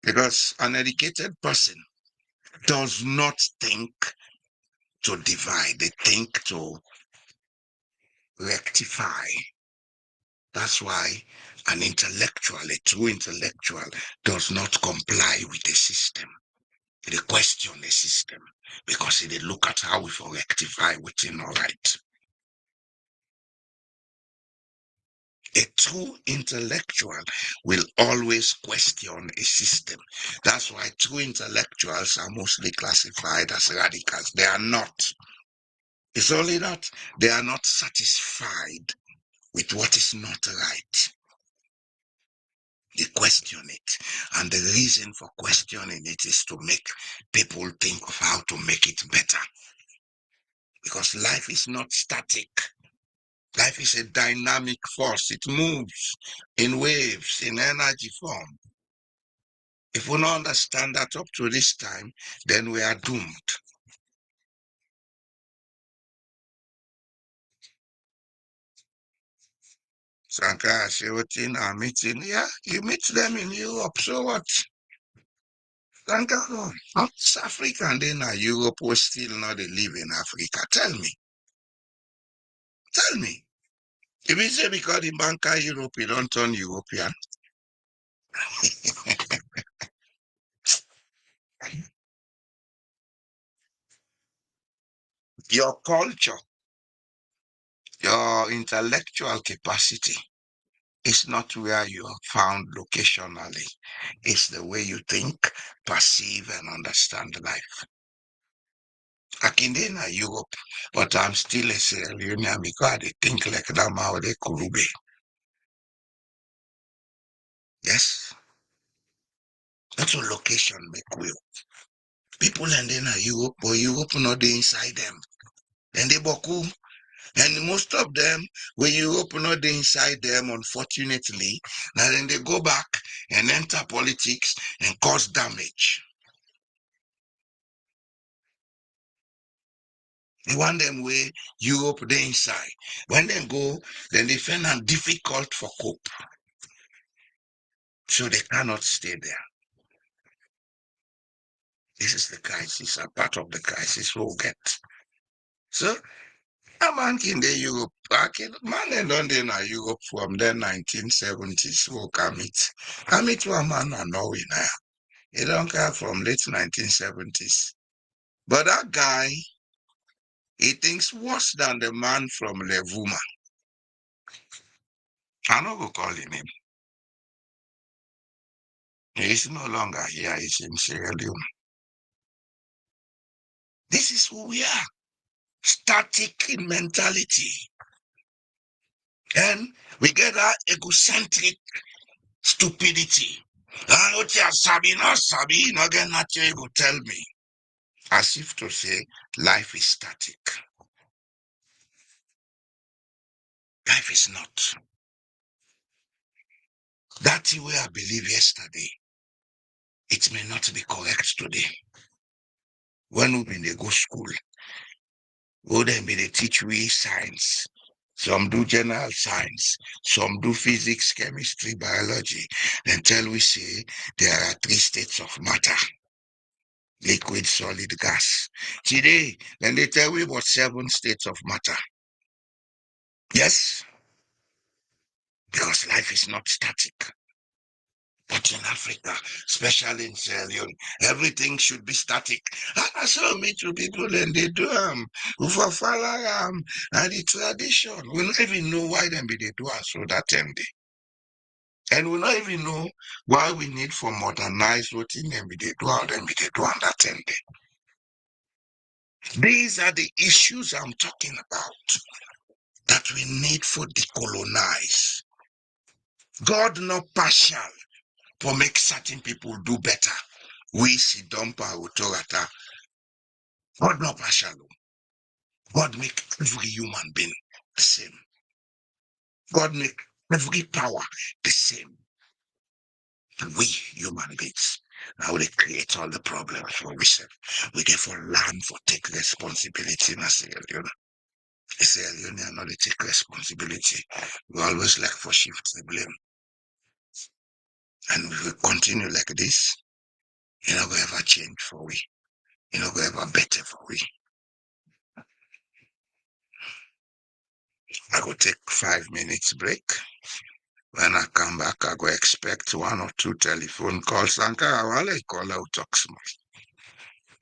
Because an educated person does not think to divide, they think to rectify. That's why an intellectual, a true intellectual, does not comply with the system. They question the system because they look at how we can rectify within all right. A true intellectual will always question a system. That's why true intellectuals are mostly classified as radicals. They are not. It's only that they are not satisfied with what is not right. They question it. And the reason for questioning it is to make people think of how to make it better. Because life is not static. Life is a dynamic force. It moves in waves, in energy form. If we don't understand that up to this time, then we are doomed. Sankara say, what in our meeting? Yeah, you meet them in Europe, so what? Sankara, South Africa and then Europe was still not they live in Africa. Tell me. Tell me. If you say because the banker Europe, you don't turn European. Your culture, your intellectual capacity is not where you are found locationally. It's the way you think, perceive, and understand life. I can in Europe, but I'm still a Sierra Leonean because they think like that Maode Kurube. Yes, that's a location make will. People and then Europe, but Europe not the inside them. Then they boku. And most of them, when Europe not the inside them, unfortunately, now then they go back and enter politics and cause damage. They want them where Europe the inside. When they go, then they find it difficult for cope. So they cannot stay there. This is the crisis, a part of the crisis we'll get. So a man in the Europe, man in London or Europe from the 1970s will come it. Come it to a man and Norway now. He don't care from late 1970s. But that guy, he thinks worse than the man from Levuma. I know go call him. He is no longer here, he's in Sierra Leone. This is who we are. Static in mentality. And we get that egocentric stupidity. And what you sabi, not sabi, not get nothing you go tell me. As if to say, life is static. Life is not. That way I believe yesterday, it may not be correct today. When we they go school, go then be they teach we science. Some do general science, some do physics, chemistry, biology. Then tell we say there are 3 states of matter. Liquid, solid, gas. Today, then they tell we about 7 states of matter. Yes, because life is not static. But in Africa, especially in Sierra Leone, everything should be static. And I saw me to people and they do for follow and the tradition. We don't even know why them be they do so that time day. And we don't even know why we need for modernize what in them be they do how them be they do on that time day. These are the issues I'm talking about that we need for decolonize. God not partial for make certain people do better. We see dumper authority. God not partial. God make every human being the same. God make every power the same. We human beings. Now they create all the problems for ourselves. We therefore learn for take responsibility in Sierra Leone. Sierra Leone are not they take responsibility. We always like for shift the blame. And if we continue like this, you know, go ever change for we. You know, go ever better for we. I go take 5 minutes break. When I come back, I go expect 1 or 2 telephone calls. Sankara, while I call out talk small.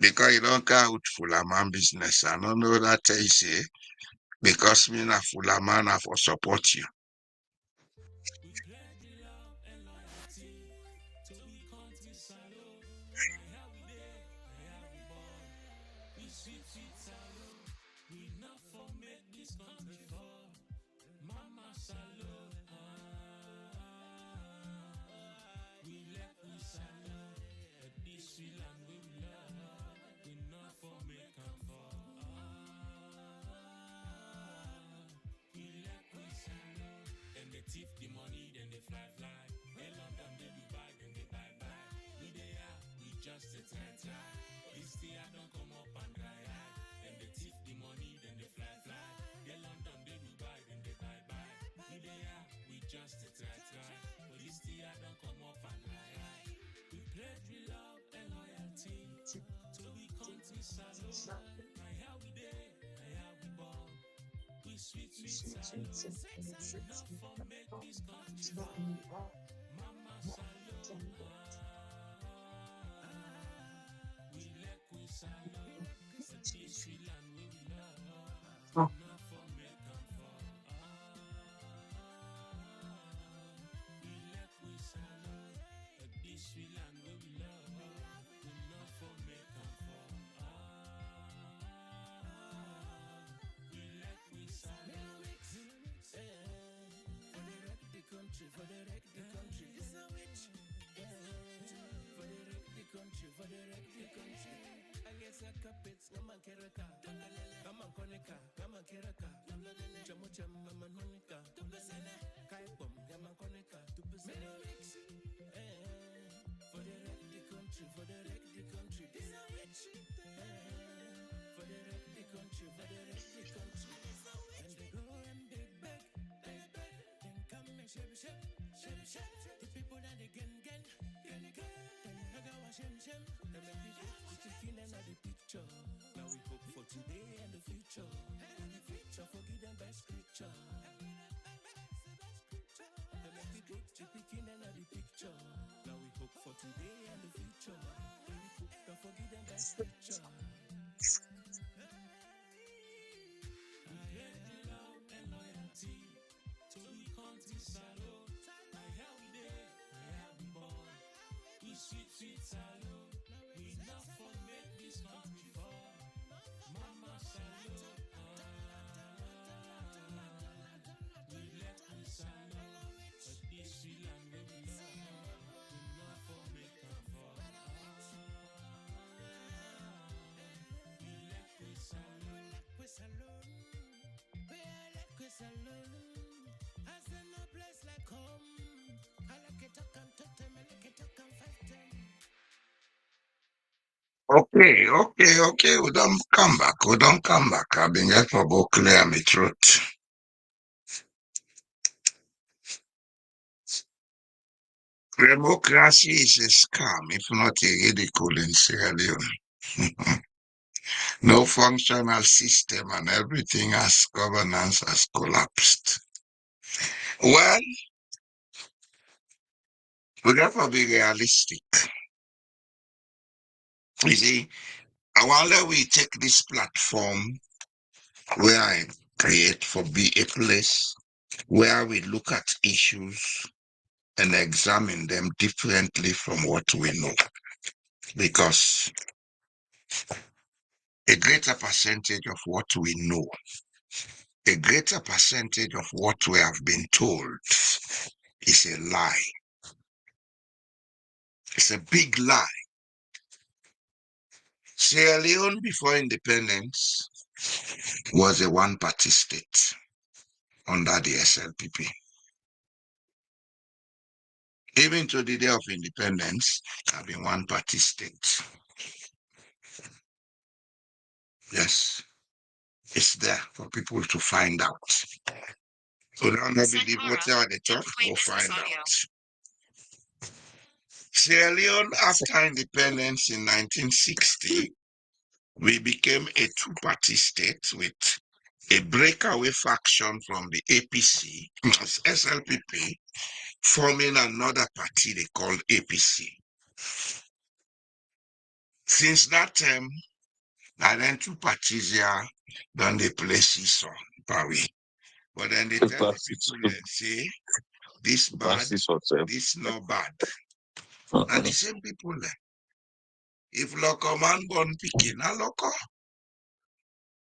Because you don't care out full of man business. I don't know that I say. Because me na full of man, I for support you. We pledge love and loyalty to be country salo. Now we there, now we born. We sweet salo. We not for make this country fall. Mama salo. We let we salo. This we land we love. We not for make and fall. We let we salo. Then they thief the money, then they fly. They London, they Dubai, then they buy. We they are, we just a try. This day I don't come up and dry. Then they thief the money, then they fly. They London, they Dubai, then they buy. We they are, we sweet, sweet salute. Enough for make this country fall. Mama salute. We let we salute. This sweet land we love. Enough for make them fall. We let we salute. This sweet land we love. Enough for make them fall. We let we salute. For the wreck the country, for the wreck the country. This a witch. For the wreck the country, for the wreck the country. I guess I carpets, come on kereka. Come on konika, come on kereka. Chamu chamu mama nonika. Kai bom, yama konika. For the wreck the country, for the wreck the country. This a witch. For the wreck the country, for the wreck the country. And they go and they beg, then come and shake. The people that they get, then hagawa shem. They make it the chicken and the picture. Now we hope for today and the future. Forgive them by scripture. They make it the chicken and the picture. Now we hope for today and the future. Forgive them by scripture. To the country salute, my how we day, my how we born. We sweet, sweet salute, we enough for make this country fall. Mama salute, we let we salute, but this sweet land we love, enough for make them fall. We let we salute, we let we salute. As in no place like home, I like it talk and talk them, I like it talk and fight them. Okay. We don't come back. I've been here for about clear my throat. Democracy is a scam, if not a ridicule in Sierra Leone. No functional system and everything as governance has collapsed. Well, we got to be realistic. You see, I wonder we take this platform where I create for be a place where we look at issues and examine them differently from what we know. Because a greater percentage of what we know, a greater percentage of what we have been told is a lie. It's a big lie. Sierra Leone before independence was a one-party state under the SLPP. Even to the day of independence, have been one-party state. Yes, it's there for people to find out. So now not believe whatever they talk, go find out. Sierra Leone, after independence in 1960, we became a two-party state with a breakaway faction from the APC, SLPP, forming another party they called APC. Since that time, and then two parties here done they play seesaw, Paris. But then they tell the people, say, this bad, this not bad. And the same people there. If local man born picking, a local.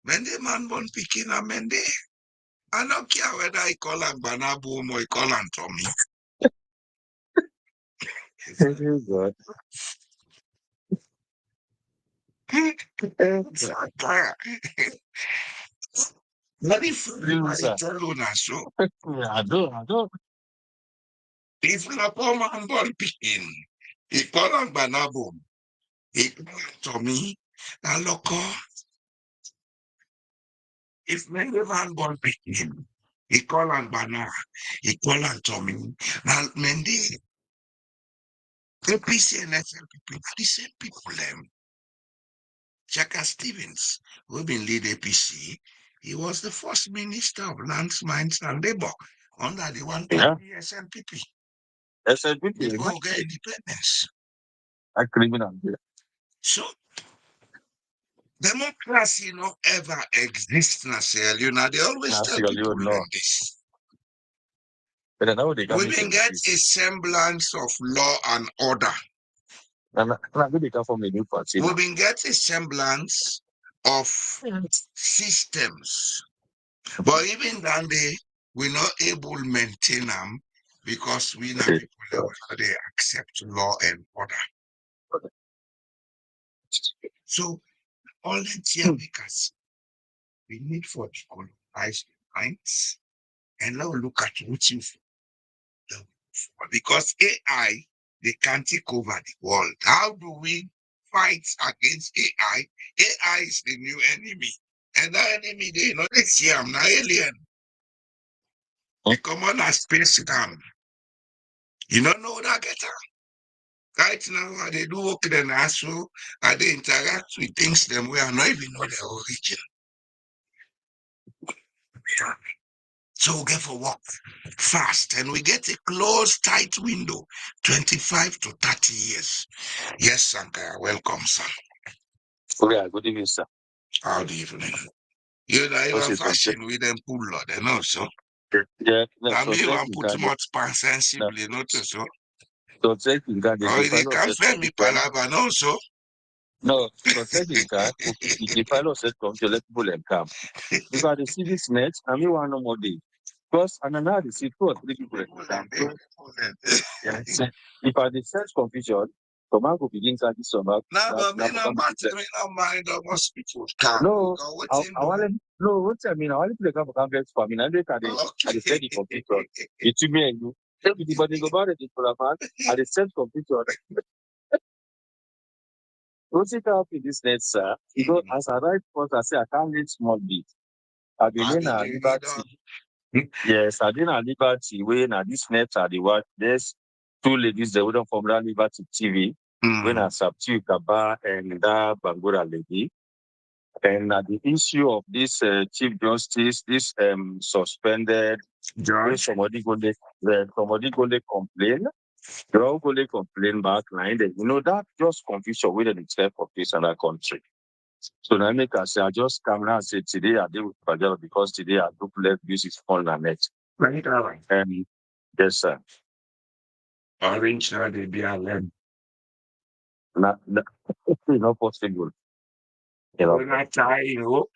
When the man born picking, a mende. I don't care whether I call him Banaboom or I call him Tommy. Not if I tell you now, so. I do. If local man born picking, he call him Banaboom. He call him Tommy. A local. If many man born picking, he call him Bana. He call him Tommy. Now, Mendy. APC and SLPP, the same people them. Chaka Stevens, who been lead APC, He was the first minister of lands, mines, and labor under the one Yeah. party SNPP SNPP. before we get independence. A criminal. So democracy no ever exists na Sierra Leone. They always Nah, tell Sierra people Leone, like no. this. But now they can We make even it. get a semblance of law and order. And I think they come from a new party. We even get a semblance of systems. But even then we're not able to maintain them because we not Okay. people that they accept law and order. So all the tear makers we need for colonize minds and now look at what you because AI they can't take over the world. How do we fight against AI? AI is the new enemy. And that enemy they not they see I'm not alien. They come on as space scam. You don't know that getter. Right now, they do work then also, they interact with things them we are not even know their origin. So we get for work fast and we get a closed, tight window, 25 to 30 years. Yes, Sankara, welcome, sir. Okay, good evening, sir. How do you evening? You know, you are fashion with them pull lot, and also. Yeah, I so mean, you want thank put you, much pan sensibly, not so. so thank you, God. Or they can fail me palava, no, so. No, so thank you, God. The final said come to let people come. Because the see this net, and we want no more day. Because and another see 2 or 3 people come. Yeah, if I the first confusion, Tomago begins at this summer. Nah, but me no matter, me no mind of hospital. No, I want to no. What I mean, I want to play a complex for me. And they can Okay. the same computer. It's me and you. Everybody go about it for a man. At the same computer. What's it up in this net, sir? You know, as I write first, I say I can't read small bit. I believe in liberty. Yes, I didn't liberty. When this net are the what? There's 2 ladies that wouldn't from that Liberty TV. When I substitute Kaba and that Bangura lady. And the issue of this Chief Justice, this suspended, when somebody go they complain, they all go they complain back line. You know, that just confusion with itself of this and that country. So now make us say, I just come now and say today I deal with Fadel because today I do let music on the net. Right, all right. Yes, sir. Orange now they be alone. Not possible. You know. When I try hope,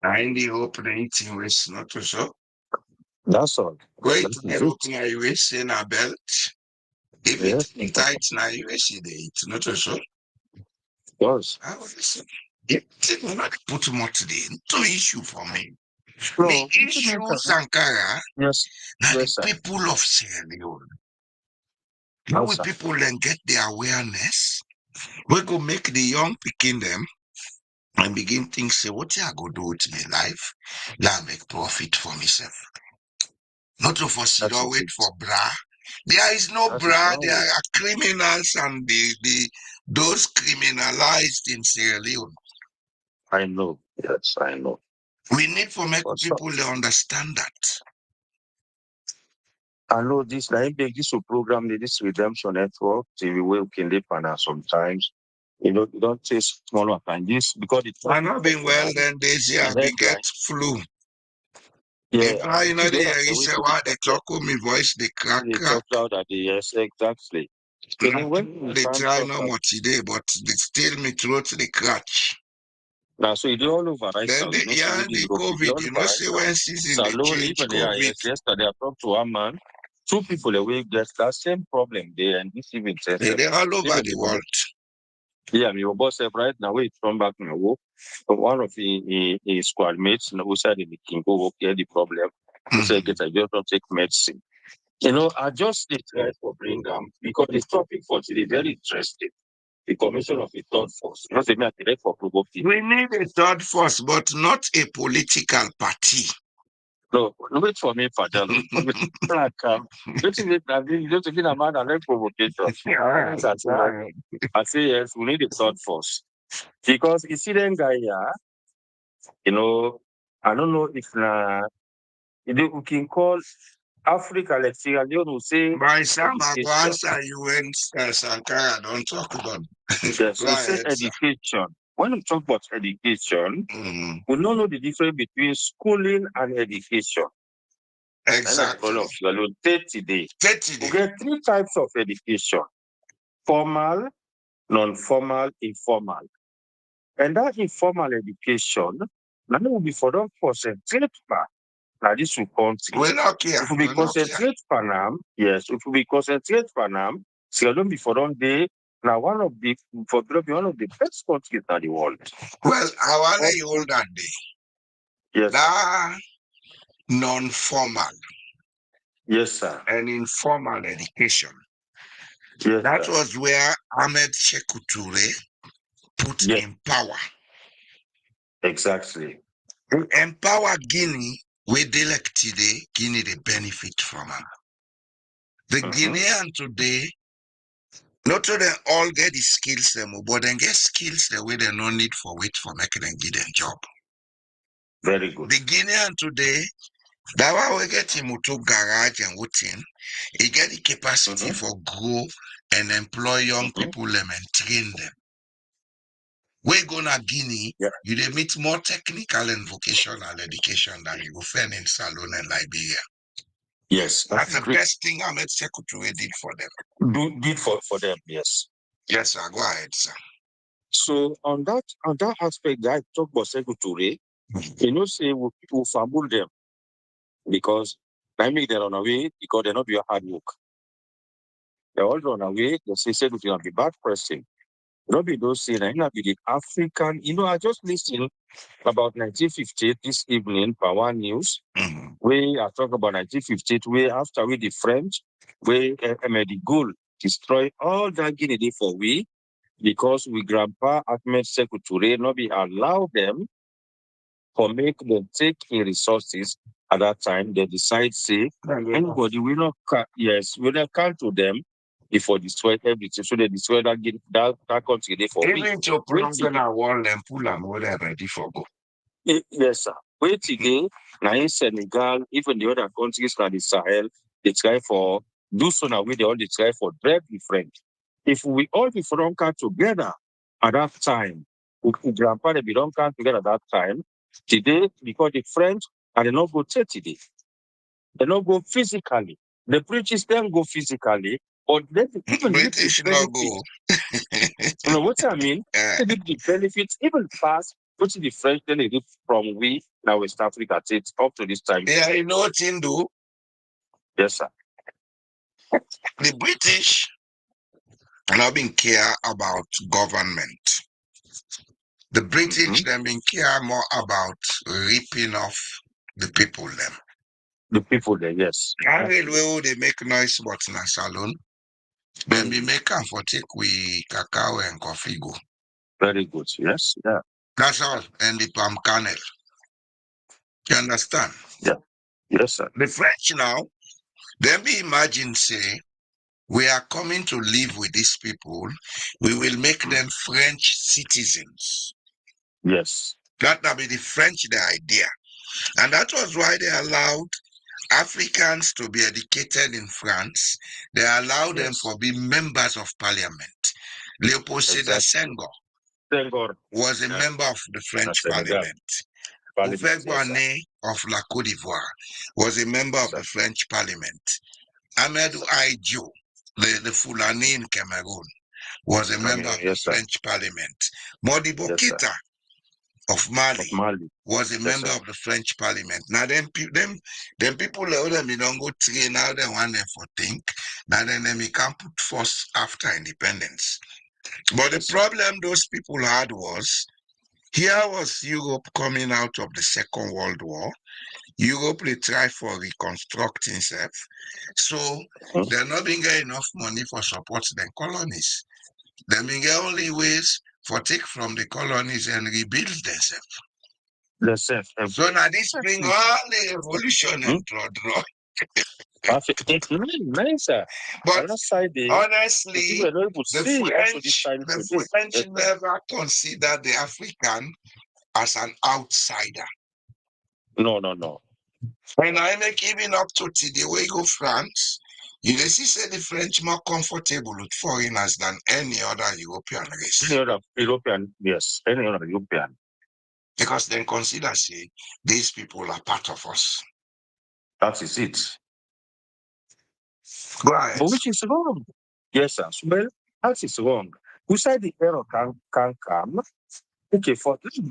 I in the hope the eating was not so. That's all. Wait, That I is hope it. now you wish in a belt. If Yes. it tight now you wish it eat, not so. Yes. I was listen. It did not put much into issue for me. No, The issue, Sankara, yes. now the Yes, sir. people of Sierra Leone. How Yes, will sir. people then get their awareness? We go make the young picking them and begin think, say, what I go do with my life? That make profit for myself. Not to for sit or wait for bra. There is no bra. There are criminals and those criminalized in Sierra Leone. I know. Yes, I know. We need for make What's people to understand that. I know this like this will program this redemption network TV will can live and sometimes you know you don't taste small one and this because it's I not been well then this year they get flu. Yeah, If you know the say why they talk with me voice they crack. They talk out at the yes, exactly. So then when They try no more today, but they still me throat the crutch. now so it all over right Then now. the, the COVID, you know, say when season they Salone, change even COVID. yes, yesterday I talked to one man, 2 people away get that same problem there and this even They're all over the world. Yeah, my boss said right now we come back now work. One of his squad mates who said he can go work here the problem. He said get I just don't take medicine. You know, I just did try for bring them because the topic for today very interesting. The commission of the third force. Not a matter for provoking. We need a third force, but not a political party. No, wait for me, Fadel. Don't you mean a man and then provocation? I say yes, we need a third force. Because you see them guy here, I don't know if we can call Africa, like Sierra Leone, will say By some I go education. answer you when Sankara don't talk about. Yes, we say education. When we talk about education, we don't know the difference between schooling and education. Exactly. 30 days. 30 We days. get 3 types of education: formal, non-formal, informal. And that informal education, now will be for them concentrate back. Now this will country. We're not here. If we concentrate for now, yes, if we concentrate for now, so don't be for one day. Now one of the best countries in the world. Well, I want to hold that day. Yes. That non-formal. Yes, sir. And informal education. Yes, that sir. was where Ahmed Sekou Toure put in power. Exactly. To empower Guinea, we elect today, Guinea they benefit from it. The Guinean today, not only all get the skills them, but they get skills the way they no need for wait for making them give them job. Very good. The Guinean today, that why we get him to garage and waiting, he get the capacity for grow and employ young people them and train them. We go to Guinea, you they meet more technical and vocational education than you will find in Salone and Liberia. Yes, that's the best thing Ahmed Sekou Toure did for them. Did for them, yes. Yes, sir. Go ahead, sir. So on that aspect, that I talk about Sekou Toure, say we fumble them because I make them run away because they're not doing hard work. They all run away. They say Sekou Toure be bad person. Not be those saying that be the African. I just listened about 1958 this evening, Power News. We are talking about 1958, where after the French, where Emedi Goul destroy all that Guinea for we, because we grandpa Ahmed Sekou Toure not be allow them for make them take in resources at that time. They decide say anybody will not will not come to them before destroy everything. So they destroy that country they for even to prolong a wall and pull them where they're ready for go. Yes, sir. Wait today, now in Senegal, even the other countries like the Sahel, they try for do so now they all try for drive the French. If we all be from come together at that time, grandpa they don't come together at that time, today, because the French and they not go 30 days. They not go physically. The British then go physically, but they even British no go. You know what I mean? They did the benefits even past which the French then they did from we now West Africa takes up to this time. Yeah, you know what in do? Yes, sir. The British not been care about government. The British them been care more about ripping off the people them. The people there, yes. I will they make noise but in a salon. Then we make them for take we cacao and coffee go. Very good, yes. Yeah. That's all. And the palm kernel. You understand? Yeah. Yes, sir. The French now, then we imagine say, we are coming to live with these people. We will make them French citizens. Yes. That will be the French the idea. And that was why they allowed Africans to be educated in France. They allowed them to be members of parliament. Leopold Sédar Senghor was a member of the French parliament. Houphouët-Boigny of La Côte d'Ivoire was a member of the French parliament. Amadou Ahidjo, the Fulani in Cameroon, was a member of the French parliament. Modibo Keïta of Mali was a member of the French parliament. Now them people them don't go train now they want them for think. Now then they can't put force after independence. But the problem those people had was here was Europe coming out of the Second World War. Europe they try for reconstructing itself. So they're not being get enough money for support their colonies. They being get only ways for take from the colonies and rebuild themselves. So now this bring all the evolution and draw. Nice, sir. But honestly, the French never considered the African as an outsider. No. And I make even up to today, where you go France, you see say the French more comfortable with foreigners than any other European race. Any other European, yes, any other European. Because they consider, say, these people are part of us. That is it. Go ahead. But which is wrong. Yes, sir. Well, that is wrong. We say the error can come. Okay,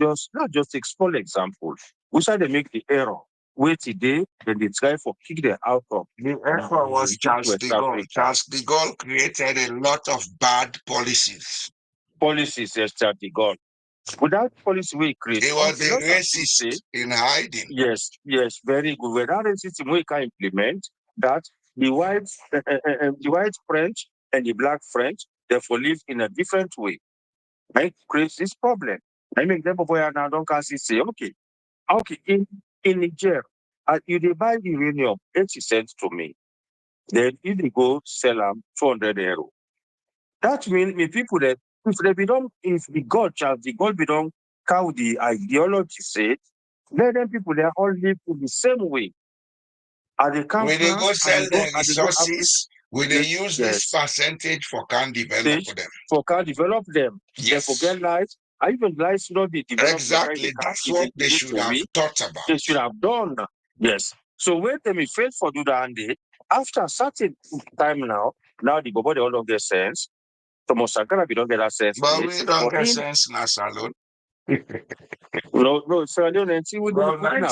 let's just take small example. We say they make the error. Wait today, then they try for kick them out of. The error was Charles de Gaulle. Charles de Gaulle created a lot of bad policies. Policies, yes, Charles de Gaulle. Without policy we create, He was a racist in hiding. Yes, very good. Without a system we can implement that the white French and the black French therefore live in a different way. Right? Creates this problem. I mean, them boy now don't can say, okay, in Niger, if they buy uranium 80 cents to me, then if they go sell them 200 euro. That means people that if the God be don't count the ideology say, let them people they all live in the same way. Are they come When they go sell their Africa, resources, when they use this percentage for can develop them. Yes. They forget lives. I even lives not be developed. Exactly. That's what they should have thought about. They should have done. Yes. So when they fail for do that, and after a certain time now the body all of their sense. Thomas Sankara, we don't get that sense. But we don't get sense now, Salon. No, Sierra Leone, and see what the money.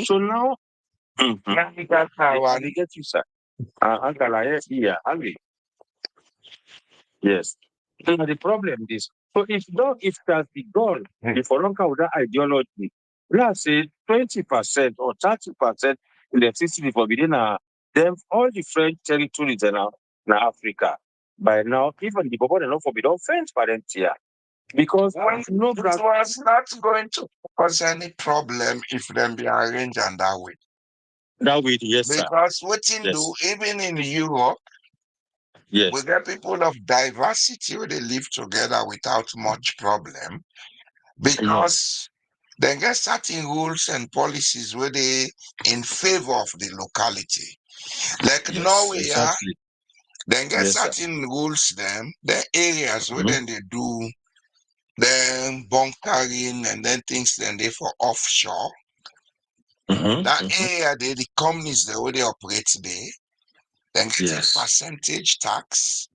So now, I get you, sir. Yes. The problem is, so if that's the goal, if we don't count that ideology, let's say 20% or 30% electricity for within them all the French territories in Africa. By now, even the people don't forbid fence by them here. Because it was not going to cause any problem if them be arranged in that way. That way, yes, sir. Because what you do, even in Europe, yes, we get people of diversity where they live together without much problem. Because they get certain rules and policies where they in favor of the locality. Like Norway, exactly. Then get certain rules them, the areas where then they do then bunkering and then things then they for offshore. That area they the companies the way they operate there, then get a percentage tax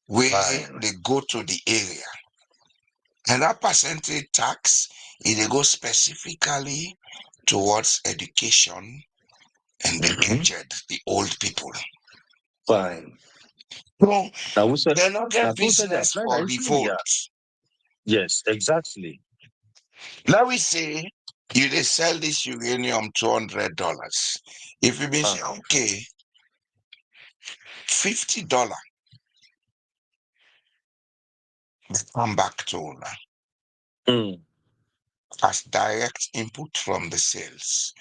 where they go to the area. And that percentage tax they go specifically towards education and the aged, the old people. Fine. So they not get business for revolt. Yes, exactly. Let me say you they sell this uranium $200. If you be say okay, $50 come back to owner as direct input from the sales.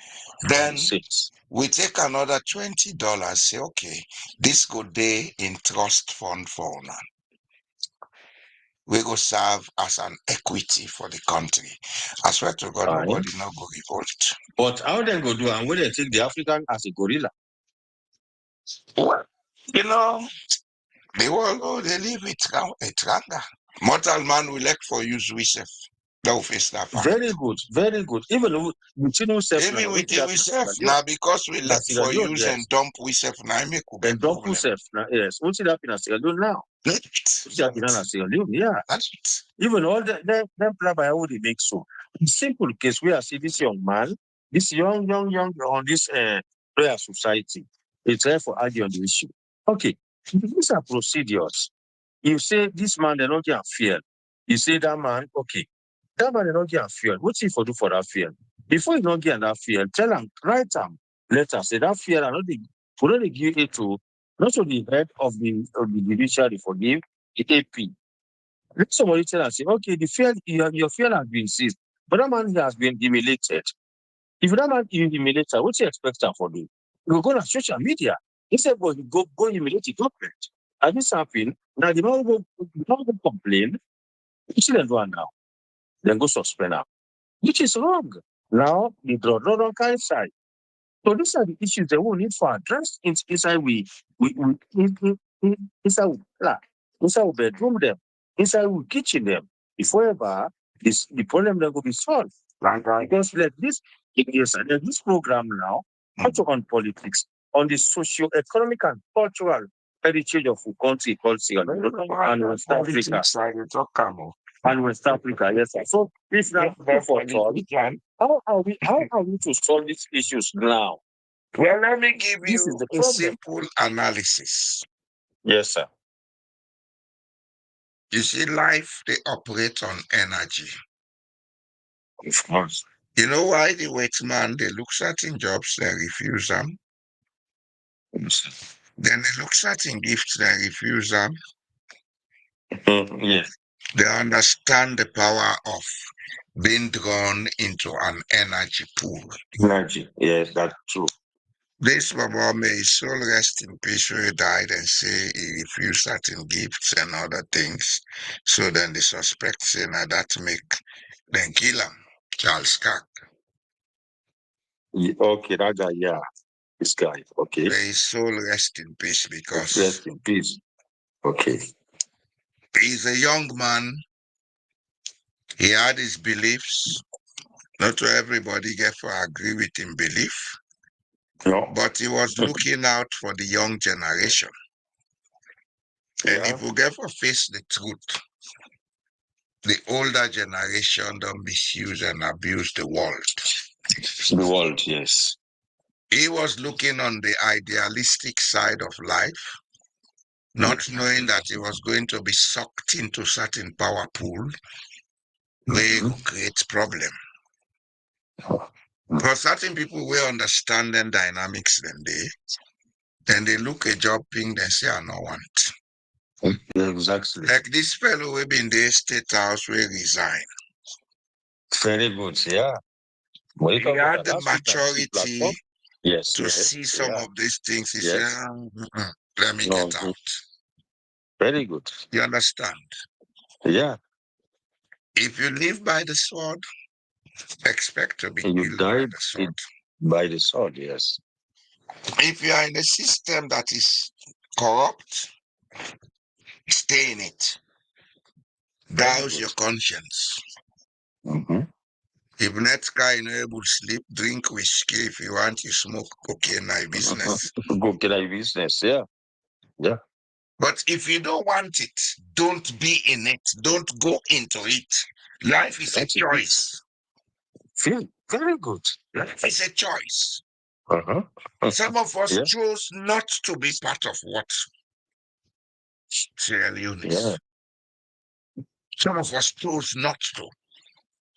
Then we take another $20. Say okay, this go day in trust fund for owner. We go serve as an equity for the country. I swear to God, nobody not go revolt. But how they go do and when they take the African as a gorilla? Well, you know, they will they live it Tranga. Mortal man will like for use Wisef. That will face that fact. Very good. Even with Wisef now because we like for use and dump Wisef now I make and dump Wisef now. Yes, what's it happening at Sierra Leone now? What's happening at Sierra Leone? Yeah. That's it. Even all them plan by how they make so. In simple case, we are see this young man, this young on this prayer society. It's there for argue on the issue. Okay, these are procedures. You say this man they don't get fear. You say that man, okay, that man they don't get fear. What's he for do for that fear? Before you don't get that fear, tell him, write him letter. Say that fear and we don't give it to not to the head of the judiciary forgive the AP. Let somebody tell us, say, okay, the fear your fear has been seized, but that man has been humiliated. If that man is humiliated, what you expect him for do? You go on social media. He said, well, go humiliate the government. And this happened. Now the man go complain. You see them do it now. Then go suspend her, which is wrong. Now the draw carry side. So these are the issues that we need for address inside inside we flat, inside we bedroom them, inside we kitchen them. Before ever the problem that will be solved. Because like this, yes, there's this program now, not on politics, on the socio-economic and cultural heritage of the country called Sierra Leone and West Africa. And West Africa, yes, sir. So if that for solve, how are we to solve these issues now? Well, let me give This is you the a problem. simple analysis. Yes, sir. You see, life, they operate on energy. Of course. You know why the wait man, they look certain jobs, they refuse them. Yes. Then they look certain gifts, they refuse them. Yes. They understand the power of being drawn into an energy pool. Energy. Yes, that's true. This Baba, may his soul rest in peace, where he died and say he refused certain gifts and other things. So then the suspect say now that make them kill him. Charles Cack. Okay, that guy, yeah. This guy. Okay. May his soul rest in peace because Rest in peace. Okay. he's a young man. He had his beliefs. Not to everybody get to agree with him belief, No. but he was looking out for the young generation. And Yeah. if we get to face the truth, the older generation don't misuse and abuse the world. The world, yes. He was looking on the idealistic side of life, not knowing that he was going to be sucked into certain power pool where it creates problem. For certain people will understand the dynamics then they look a job thing, they say, I no want. Exactly. Like this fellow will be in the state house will resign. Very good, yeah. He had the maturity yes, to see some of these things. He said, let me get out. Very good. You understand? Yeah. If you live by the sword, expect to be killed by the sword. By the sword, yes. If you are in a system that is corrupt, stay in it. Douse your conscience. If net guy no able to sleep, drink whiskey. If you want, you smoke cocaine, business. Cocaine business, yeah. Yeah. But if you don't want it, don't be in it. Don't go into it. Life is a choice. Very good. Life is a choice. Some of us chose not to be part of what Sierra Leone is. Yeah. Some of us chose not to.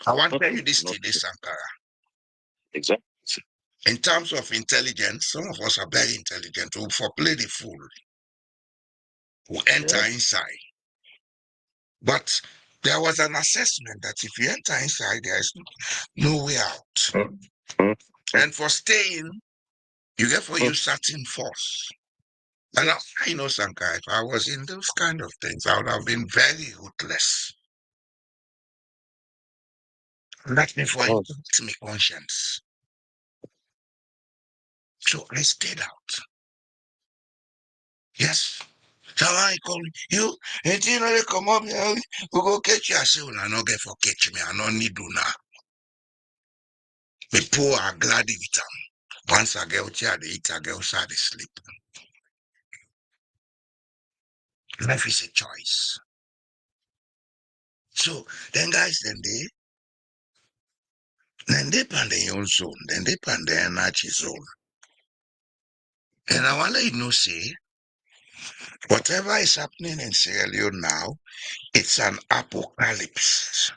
I want to tell you this today, Sankara. Exactly. In terms of intelligence, some of us are very intelligent. Who foreplay the fool. Who enter inside. But there was an assessment that if you enter inside, there is no way out. And for staying, you get for use certain force. And I know, Sankara, if I was in those kind of things, I would have been very ruthless. Let me for impact my conscience. So I stayed out. Yes. So I call you, and you know they come up here, we go catch you. I say, well, I no get for catch me, I no need do now. Me poor are glad with them. Once I get out here, they eat, I get outside, they sleep. Life is a choice. So then guys, then they pan their own zone, then they pan their energy zone. And I want to let you know, say, whatever is happening in Sierra Leone now, it's an apocalypse.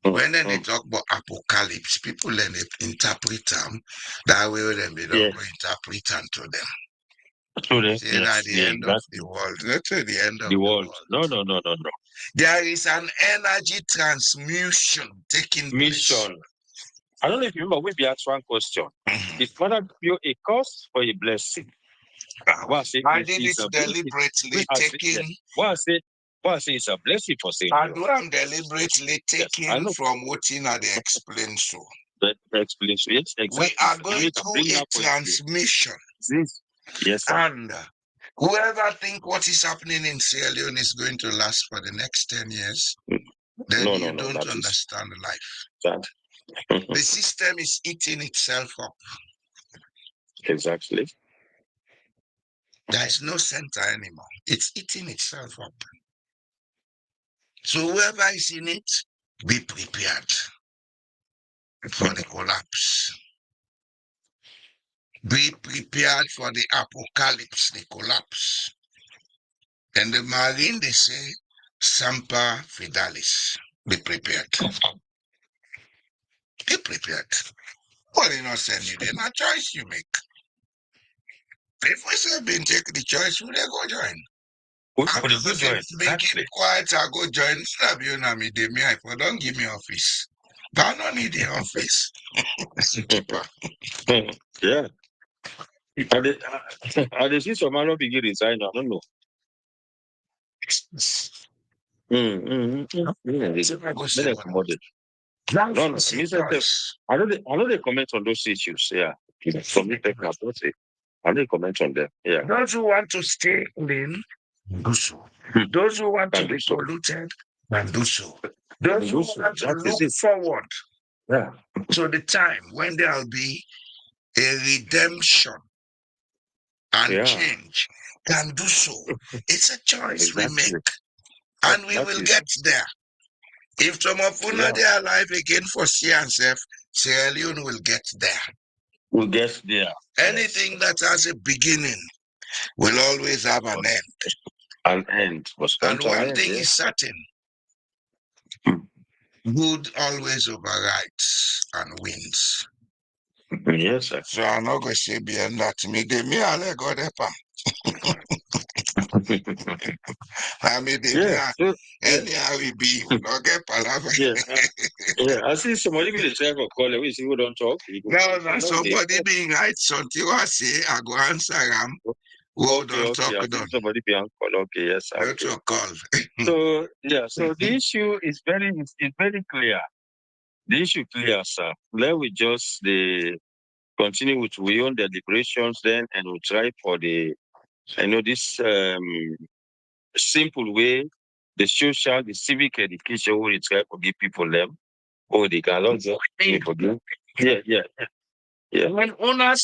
When they talk about apocalypse, people then they interpret them that way then they don't go interpret them to them. Say that the end of the world, not to the end of the world. No. There is an energy transmutation taking place. I don't know if you remember, we be asked one question. Is Father Pio a curse or a blessing? I did it deliberately taking. I say it's a blessing for saying. I do am deliberately taking from what they explain so. The explanation, yes, exactly. We are going through a transmission. Yes, sir. And whoever think what is happening in Sierra Leone is going to last for the next 10 years, then you don't understand life. The system is eating itself up. Exactly. There is no center anymore. It's eating itself up. So whoever is in it, be prepared for the collapse. Be prepared for the apocalypse, the collapse. And the Marine, they say, Semper Fidelis. Be prepared. Be prepared. Well, you not send you there. Not choice you make. If we say been take the choice, we go join. I'm just keep quiet, I go join. Stop you know me, they me. If I don't give me office, but I don't need the office. Yeah. And they see some man not begin resign. I don't know. I know they comment on those issues. Yeah. From the technical, I know they comment on them. Yeah. Those who want to stay clean, do so. Those who want to be polluted, can do so. Those who want to look forward to the time when there will be a redemption and change, can do so. It's a choice we make, and we will get there. If some of you know they are alive again for Sierra Leone will get there. We'll get there. Anything that has a beginning will always have an end. An end. And one thing is certain. Good always overrides and wins. Yes, sir. So I'm not going to say beyond that. Me, I let go there. I mean, anyhow we be, we don't get palaver. Yeah, I see somebody be the type of caller. We see who don't talk. No, somebody being right something I say, I go answer them. Who don't talk done. Somebody be on call. Okay, yes. Not your call. So the issue is very clear. The issue clear, sir. Let we just continue with we own the deliberations then, and we'll try for this simple way, the social, the civic education, we try to give people them. Oh, they can also people do. Yeah. When owner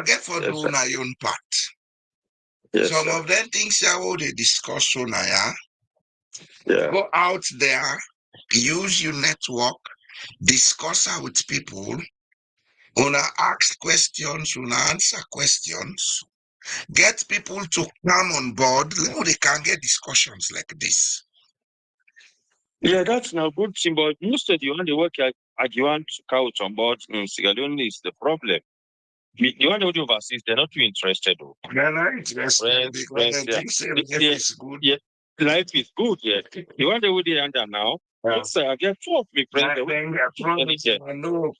get for the owner own part. Yes, some of them things how they discuss on go out there, use your network, discuss with people, ask questions, answer questions, get people to come on board. Now they can get discussions like this. Yeah, that's now good thing, but most of the one they work at you want couch on board in Sierra Leone is the problem. The one they do overseas, they're not too interested. They're not interested because they think life is good. Yeah, life is good. Yeah, the one they would do under now. Yes, I get 4 of my friends.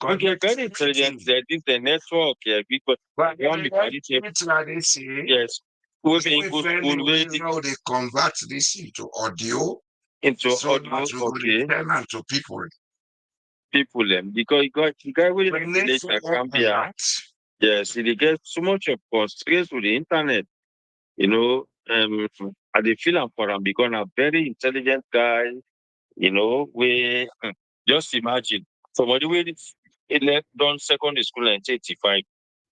Okay, very intelligent. This the network. Yeah, because one they say yes, we good school. They convert this into audio. Okay. To people. Because you guy will Gambia. Yes, they get so much of constraints with the internet. I they feel for him because a very intelligent guy. We just imagine somebody who left done secondary school in 1985.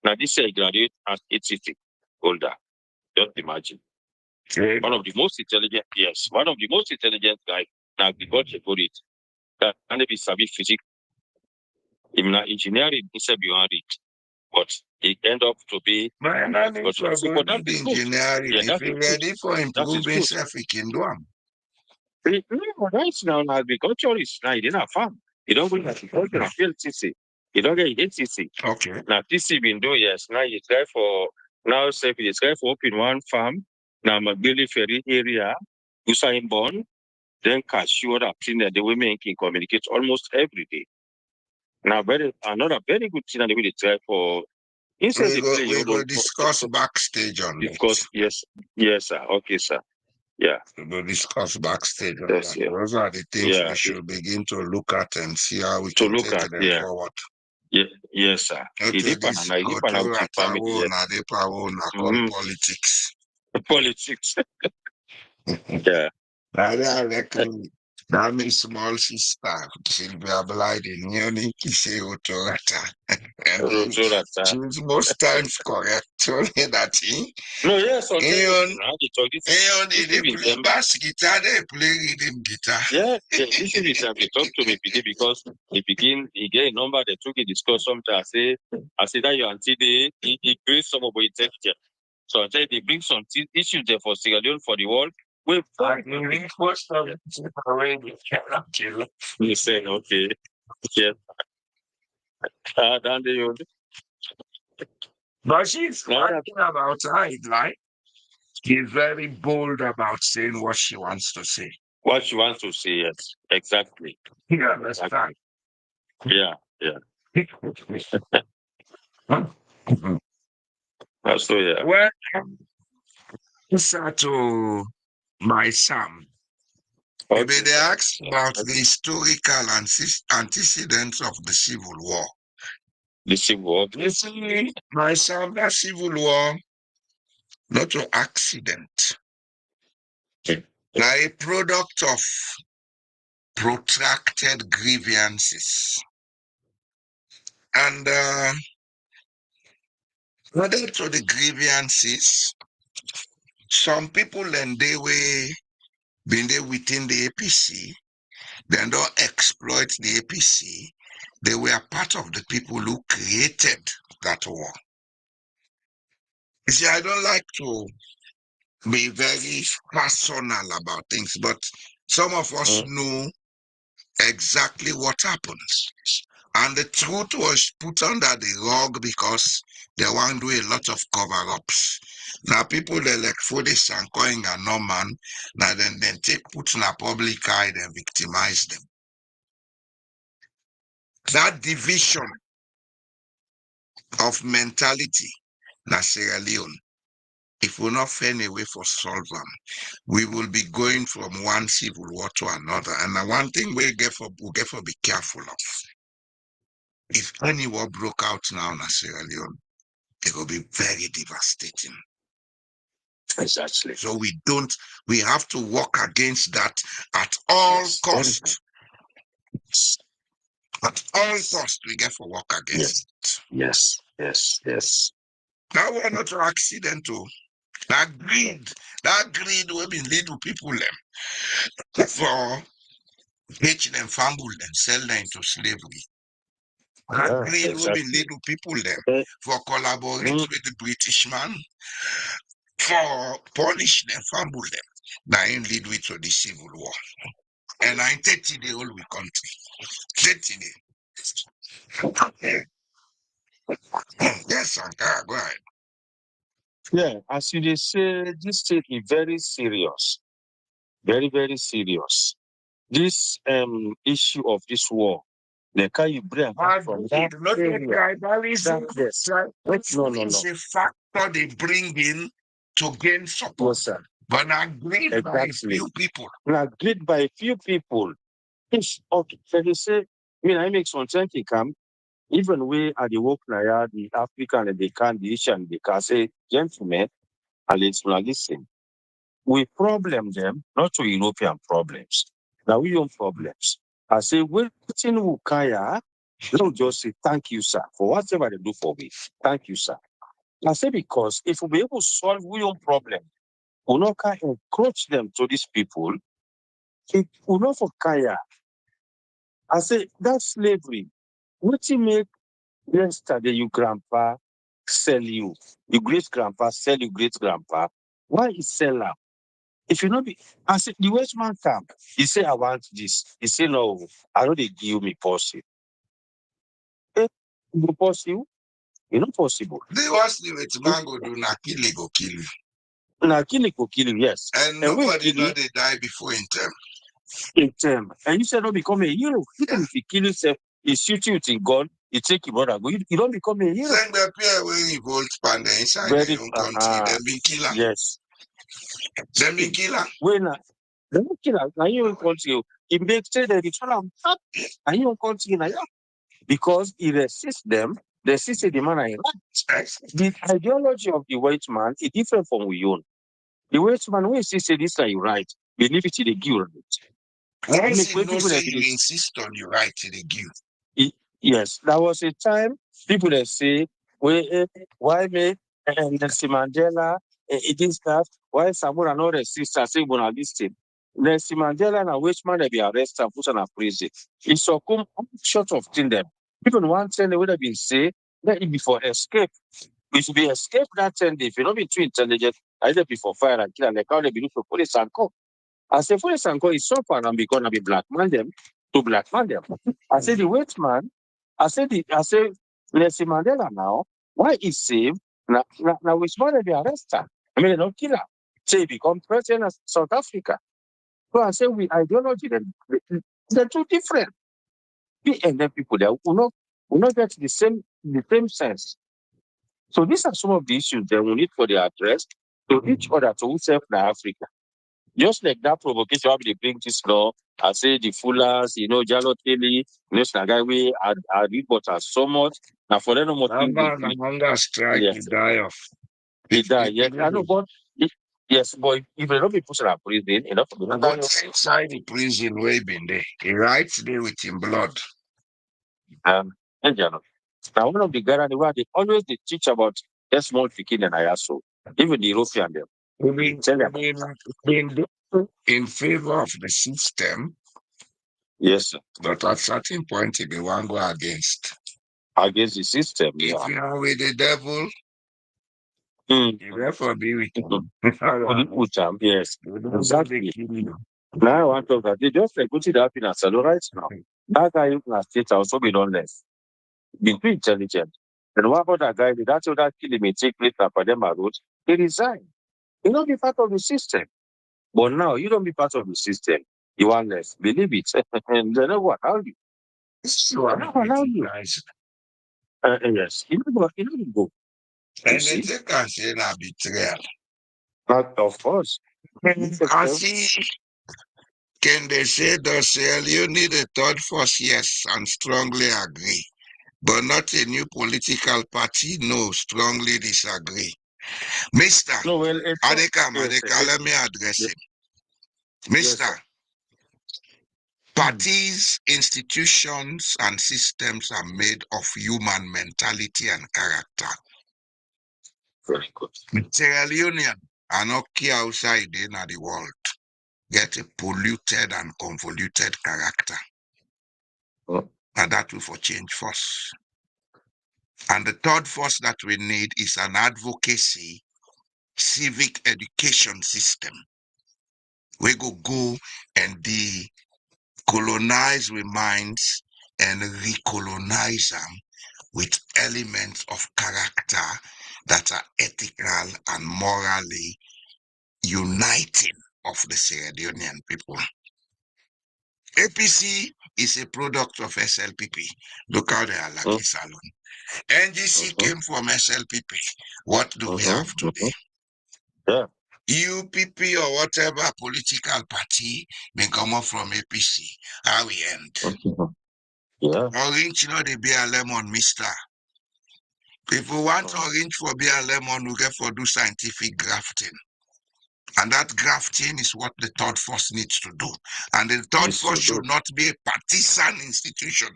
Now this year graduate at 80 older. Just imagine. One of the most intelligent guy. Now the God put it. That can be sabi physics. In engineering, instead beyond it. But it end up to be engineering. If you're ready for improving self, you can do them. No, that's now agriculturist. Now you didn't farm. You don't go to agriculture and build TC. You don't get TC. Okay. Now TC been do yes. Now you try for open one farm. Now Mabili Ferry area, Usain Born, then cashew that the women can communicate almost every day. Now another very good thing that we try for Instead We go discuss backstage on because yes, sir. Okay, sir. Yeah. We will discuss backstage on Yes, that. yeah. Those are the things Yeah. we should begin to look at and see how we To can look take at, them yeah. forward. Yeah, yes, sir. Okay, this Family, called politics. Politics. Yeah. I reckon that means small sister, Sylvia Blyden, Yoni Kise Otorata. And she's most times correct. Only that he. No, yes, on Aeon, they play bass guitar, they play rhythm guitar. Yeah, this is it. They talk to me because he get a number, they took a discuss something. I say that you until he brings some of it texture. So I say they bring some issues there for Sierra Leone for the world. We most of it already cannot kill. You say okay. Yeah. Down the But she's talking about it, like she's very bold about saying what she wants to say. What she wants to say, yes, exactly. Yeah, that's right. Yeah, yeah. So yeah. Well, answer to my Sam. Maybe they ask about the historical antecedents of the Civil War. The Civil War. Listen, my Sam, that Civil War, not an accident. Now, a product of protracted grievances. And added to the grievances, some people and they were being there within the APC, they don't exploit the APC. They were part of the people who created that war. You see, I don't like to be very personal about things, but some of us know exactly what happens. And the truth was put under the rug because they want to do a lot of cover-ups. Now people they like for this and calling a Norman, now then take put in a public eye and victimize them. That division of mentality, na Sierra Leone, if we're not find a way for solve them, we will be going from one civil war to another. And one thing we get for be careful of. If any war broke out now in Sierra Leone, it will be very devastating. Exactly. So we have to work against that at all costs. At all costs, we get to work against it. Yes. Now we're not an accident to that greed will be lead to people them for hitch them, fumble them, sell them into slavery. That greed will be lead to people them for collaborating with the British man, for punish them, fumble them. Now in lead with to the civil war. And I 30 the whole country. 30 days. Yes, Sankara, go ahead. Yeah, as you say, this thing is very serious. Very, very serious. This issue of this war, the can you bring from that tribalism. No. It's a factor they bring in to gain support. Yes, sir. But agreed by a few people. Agreed by a few people. It's okay. So they say, I make some sense come. Even we at the work now, the African and the Asian, they can say, gentlemen, and listen. We problem them, not to European problems. Now we own problems. I say, waiting Ukaya, don't just say thank you, sir, for whatever they do for me. Thank you, sir. I say because if we be able to solve we own problem, we not can encroach them to these people. It will not for Kaya. I say that's slavery. What you make yesterday, you grandpa sell you, your great grandpa sell you great grandpa. Why is sell out? If you not be, I said the Westman camp, he say I want this. He say no, I know they give me possible. You possible? It's not possible. They was the way mango do na kill you. Na kill you, yes. And nobody know they die before in term. And you said not become a hero. Even if you kill yourself, he shoot you with a gun, you take your brother go, you don't become a hero. Send the pair where revolt pan inside Very their own country. They been killer. yes. They been killer. When they don't kill us, now you continue. It makes sense that it's all up, and you continue now. Because he resists them, they see the man I right. The ideology of the white man is different from we own. The white man, when he say this are you right, believe it, they give right. Once you know, say you insist on your right, they give. Yes, there was a time people that say, why me and Nelson Mandela, it is that, why someone and all the sisters say, when I listen. Nelson Mandela and a which man they be arrested and put on a prison. It's so come short of thing them. People want to would have been say, let it be for escape. It should be escape that 10 days. If you're not be too intelligent, either before fire and kill and like how they be look for police and come. I say police and come is so far and be gonna be blackmail them to blackmail them. I say the wait man, I say Nelson Mandela now, why is saved? Now which man they be arrested? I mean they don't kill her. Say he become president of South Africa. So I say we ideology they're too different. We and then people there will not get the same sense. So these are some of the issues that we need for the address to each other to self in Africa. Just like that provocation, how they bring this law, I say the Fullers, Jalo Kelly, guy we are reporters so much. Now for them, hunger strike, yes. you die of. They die, yes. I know, but yes, but if they don't be put in a prison, enough to be what's inside the prison way been there? He writes there with him blood. And now one of the Ghana they always they teach about a small picking and IASO, even the European them. In favor of the system. Yes, sir. But at certain point, they want to go against the system. If you are with the devil, you therefore be with him. Yes, exactly. Now I want to talk that they just like put it up in a salon right now. That guy in a state also be done less. Been too intelligent. And what about that guy? That's what that killing may take place for them road. He resigned. He not be part of the system. But now you don't be part of the system. You want less. Believe it. And they never allow you. Allow you. Yes. You don't go. And they take us in a betrayal. Of course. I see. Can they say, you need a third force? Yes, and strongly agree. But not a new political party? No, strongly disagree. Mister, Adeka, let me address him. Mister, parties, institutions, and systems are made of human mentality and character. Very good. Sierra Leone are not outside in the world. Get a polluted and convoluted character. And that will for change first. And the third force that we need is an advocacy, civic education system. We go and decolonize with minds and recolonize them with elements of character that are ethical and morally uniting of the Sierra Leonean people. APC is a product of SLPP. Look how they are lucky salon. NGC came from SLPP. What do we have today? Yeah. UPP or whatever political party may come up from APC. How we end? Yeah. Orange, they be a lemon, mister. If we want orange for be a lemon, we get for do scientific grafting. And that grafting is what the third force needs to do. And the third force should not be a partisan institution.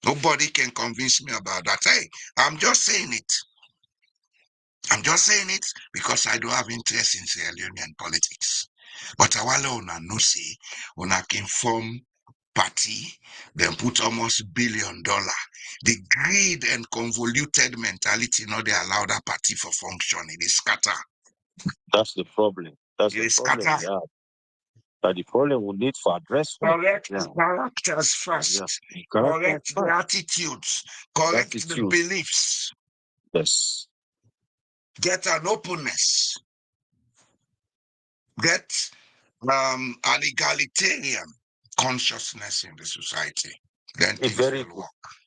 Nobody can convince me about that. Hey, I'm just saying it. I'm just saying it because I don't have interest in Sierra Leonean politics. But Awala una no say, una can form party, then put almost $1 billion. The greed and convoluted mentality, they allow that party for function. It is scatter. That's the problem. That's the problem. Yeah. But the problem we need for address. Correct characters first. Yeah. Correct the attitudes. Correct the beliefs. Yes. Get an openness. Get an egalitarian consciousness in the society. Then things will work.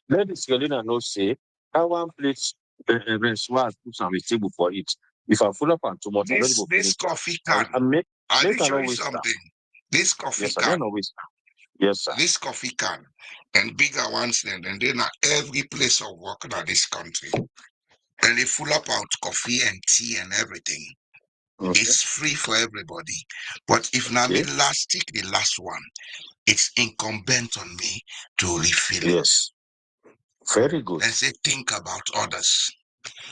Let the Sierra Leone know say that one plate rest one put on the table for it. If I full up and too much, This coffee can. and make I make will show an you always something. This coffee yes, I can. don't always yes, sir. This coffee can and bigger ones then, and then at every place of work in this country. And they full up out coffee and tea and everything. Okay. It's free for everybody. But if Nami take the last one, it's incumbent on me to refill it. Yes. Very good. And say think about others.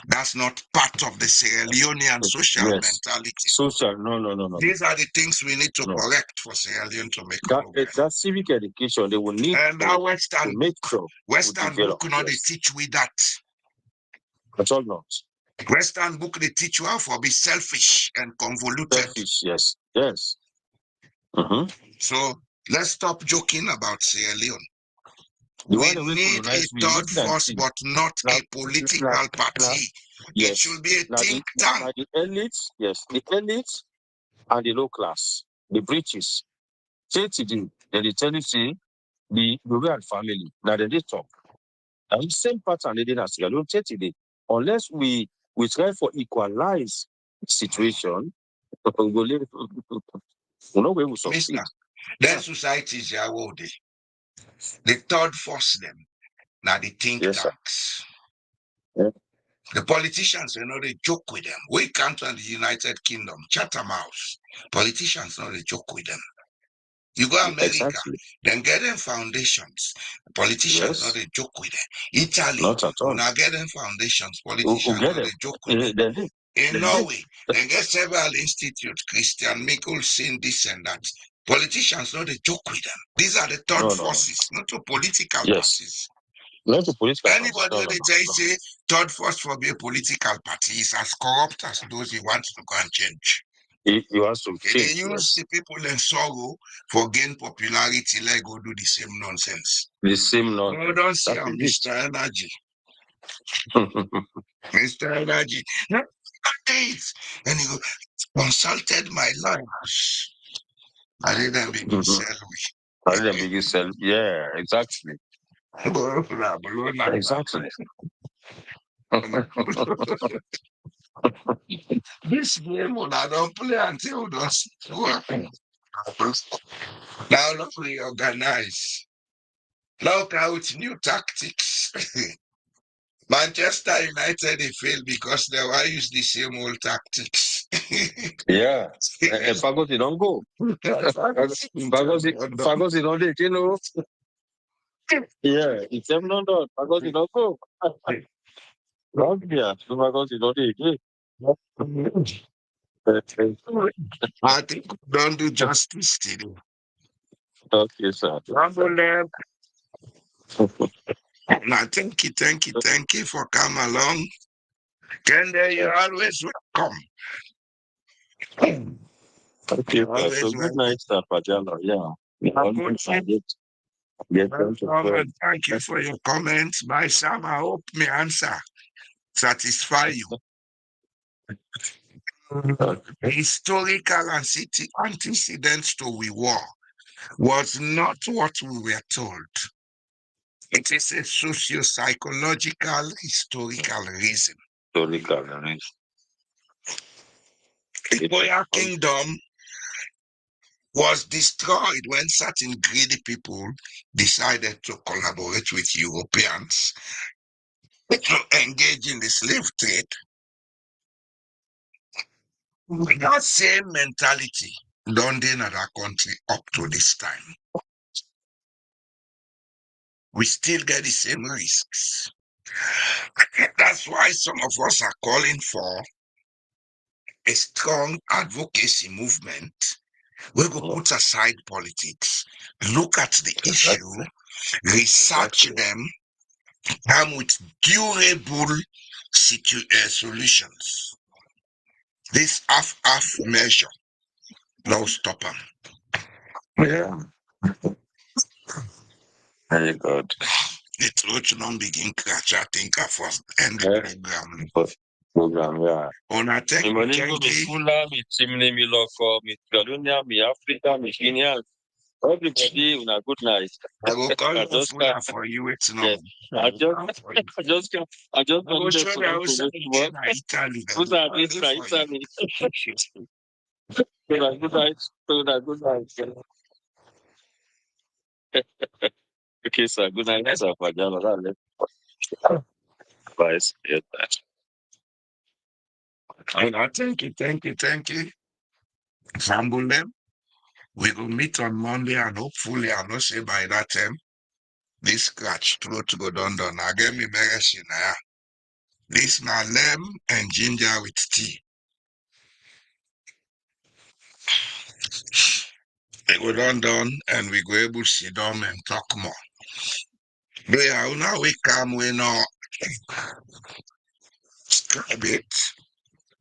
That's not part of the Sierra Leonean social mentality. Social, no. These are the things we need to correct for Sierra Leone to make progress. That civic education, they will need and that Western make sure Western book not they teach we that. At all not. Western book they teach you how to be selfish and convoluted. Selfish, yes. Yes. So let's stop joking about Sierra Leone. We need a third force, but not a political party. Yes. It should be a think tank. The elites, yes, the elites and the low class, the breaches. Say today, they tell you, say, the royal family, now they talk. And the same pattern they did as Sierra Leone today. Unless we try for equalize situation, we know where we succeed. Then society is your world. The third force them. Now the think tanks. Yeah. The politicians, they joke with them. We come to the United Kingdom, Chatham House. Politicians, they joke with them. You go to America, then get them foundations. Politicians, they joke with them. Italy, when I get them foundations, politicians, they joke with them. In Norway, they get several institutes, Christian Mickelson, this and that. Politicians, they joke with them. These are the third forces, not the political parties. Not the political Anybody when they say third force for be a political party is as corrupt as those he wants to go and change. He wants to change. They use the people in sorrow for gain popularity, like go do the same nonsense. The same nonsense. No, don't see Mr. Energy. Mr. Energy. No, and he consulted my lawyers. I didn't begin sell me. I didn't begin sell. Yeah, exactly. Exactly. This game I don't play until those work. Now look reorganize. Look out new tactics. Manchester United they failed because they were use the same old tactics. Yeah. Fagosi don't go. Fagosi don't take, Yeah, it's them not done. Fagosi don't go. Yeah, Fagosi don't take. I think don't do justice today. Okay, sir. Now, thank you for coming along. Kende, you're always welcome. Okay, so good night, sir, Pajalo. Thank you for your comments. Bye, Sam. I hope my answer satisfy you. Historical antecedents to we war was not what we were told. It is a socio-psychological, historical reason. The Boya kingdom was destroyed when certain greedy people decided to collaborate with Europeans to engage in the slave trade. That same mentality done in our country up to this time. We still get the same risks. That's why some of us are calling for a strong advocacy movement. We go put aside politics, look at the issue, research them, come with durable solutions. This half measure, no stop them. Yeah. Very good. The throat don't begin catch. I think I first end the program. Yeah. On a thank you. Everybody, una good night. I will call I you just Fuller can't. for you. It's Yeah. no. I just, I just can't. I just I will wanted show to you know how to to this one. Italy. Good night, this Good night, for you. Good night, good night. Good night, good night. Okay, sir. Good night, sir. Bye. Yes. Thank you. Fambulem. We will meet on Monday and hopefully I know say by that time this scratch throat go down. I get me medicine. This na lem and ginger with tea. We go down and we go able to sit down and talk more. But yeah, now we come we know subscribe it.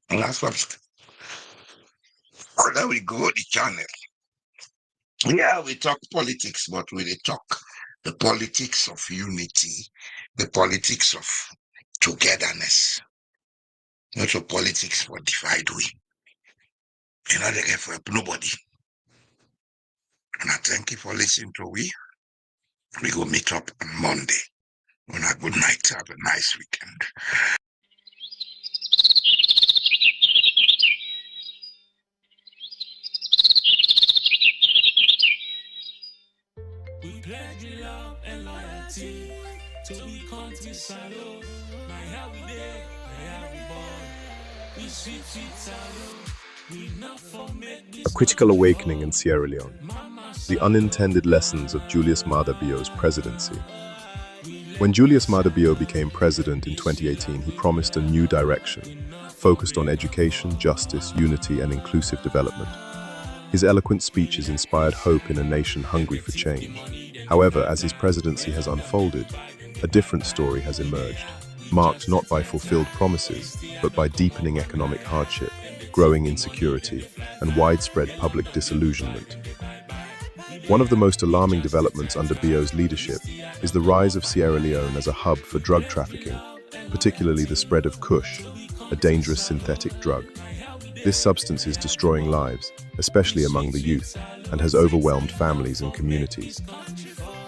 And that's what then we go the channel. Yeah, we talk politics, but we dey talk the politics of unity, the politics of togetherness, not the politics for divide we. You know, they get for help nobody. And I thank you for listening to we. We go meet up on Monday. On a good night. Have a nice weekend. We pledge love and loyalty to be country salo. My how we there, how we born. We sweet salo. We not for make this A critical awakening in Sierra Leone. The unintended lessons of Julius Maada Bio's presidency. When Julius Maada Bio became president in 2018, he promised a new direction, focused on education, justice, unity, and inclusive development. His eloquent speeches inspired hope in a nation hungry for change. However, as his presidency has unfolded, a different story has emerged, marked not by fulfilled promises, but by deepening economic hardship, growing insecurity, and widespread public disillusionment. One of the most alarming developments under Bio's leadership is the rise of Sierra Leone as a hub for drug trafficking, particularly the spread of Kush, a dangerous synthetic drug. This substance is destroying lives, especially among the youth, and has overwhelmed families and communities.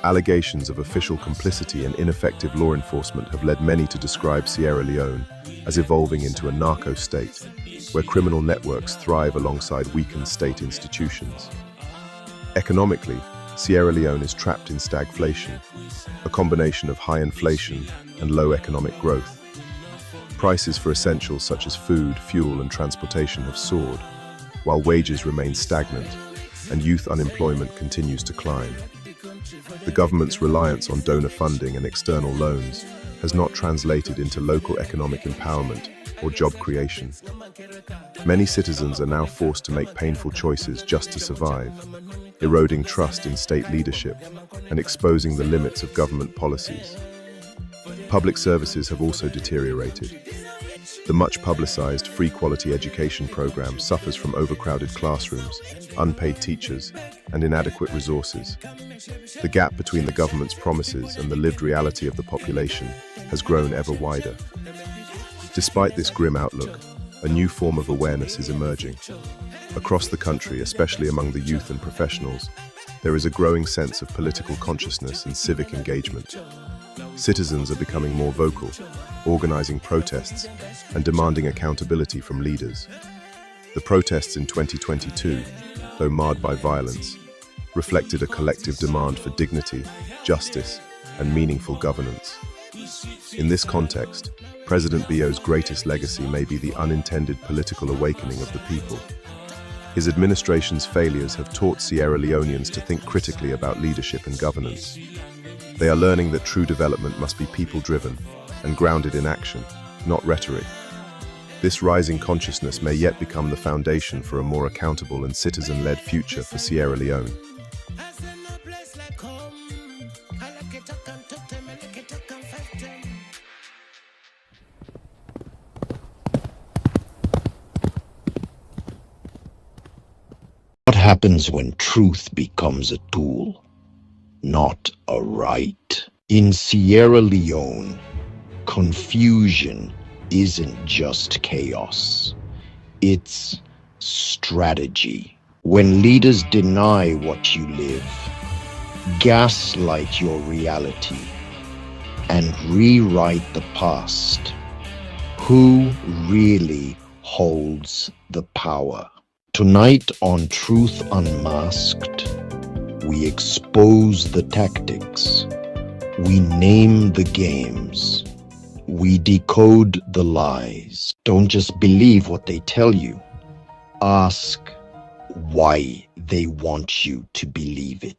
Allegations of official complicity and ineffective law enforcement have led many to describe Sierra Leone as evolving into a narco state, where criminal networks thrive alongside weakened state institutions. Economically, Sierra Leone is trapped in stagflation, a combination of high inflation and low economic growth. Prices for essentials such as food, fuel, and transportation have soared, while wages remain stagnant and youth unemployment continues to climb. The government's reliance on donor funding and external loans has not translated into local economic empowerment or job creation. Many citizens are now forced to make painful choices just to survive, eroding trust in state leadership and exposing the limits of government policies. Public services have also deteriorated. The much publicized free quality education program suffers from overcrowded classrooms, unpaid teachers, and inadequate resources. The gap between the government's promises and the lived reality of the population has grown ever wider. Despite this grim outlook, a new form of awareness is emerging. Across the country, especially among the youth and professionals, there is a growing sense of political consciousness and civic engagement. Citizens are becoming more vocal, organizing protests and demanding accountability from leaders. The protests in 2022, though marred by violence, reflected a collective demand for dignity, justice, and meaningful governance. In this context, President Bio's greatest legacy may be the unintended political awakening of the people. His administration's failures have taught Sierra Leoneans to think critically about leadership and governance. They are learning that true development must be people-driven and grounded in action, not rhetoric. This rising consciousness may yet become the foundation for a more accountable and citizen-led future for Sierra Leone. What happens when truth becomes a tool, not a right? In Sierra Leone, confusion isn't just chaos. It's strategy. When leaders deny what you live, gaslight your reality, and rewrite the past, who really holds the power? Tonight on Truth Unmasked, we expose the tactics, we name the games, we decode the lies. Don't just believe what they tell you. Ask why they want you to believe it.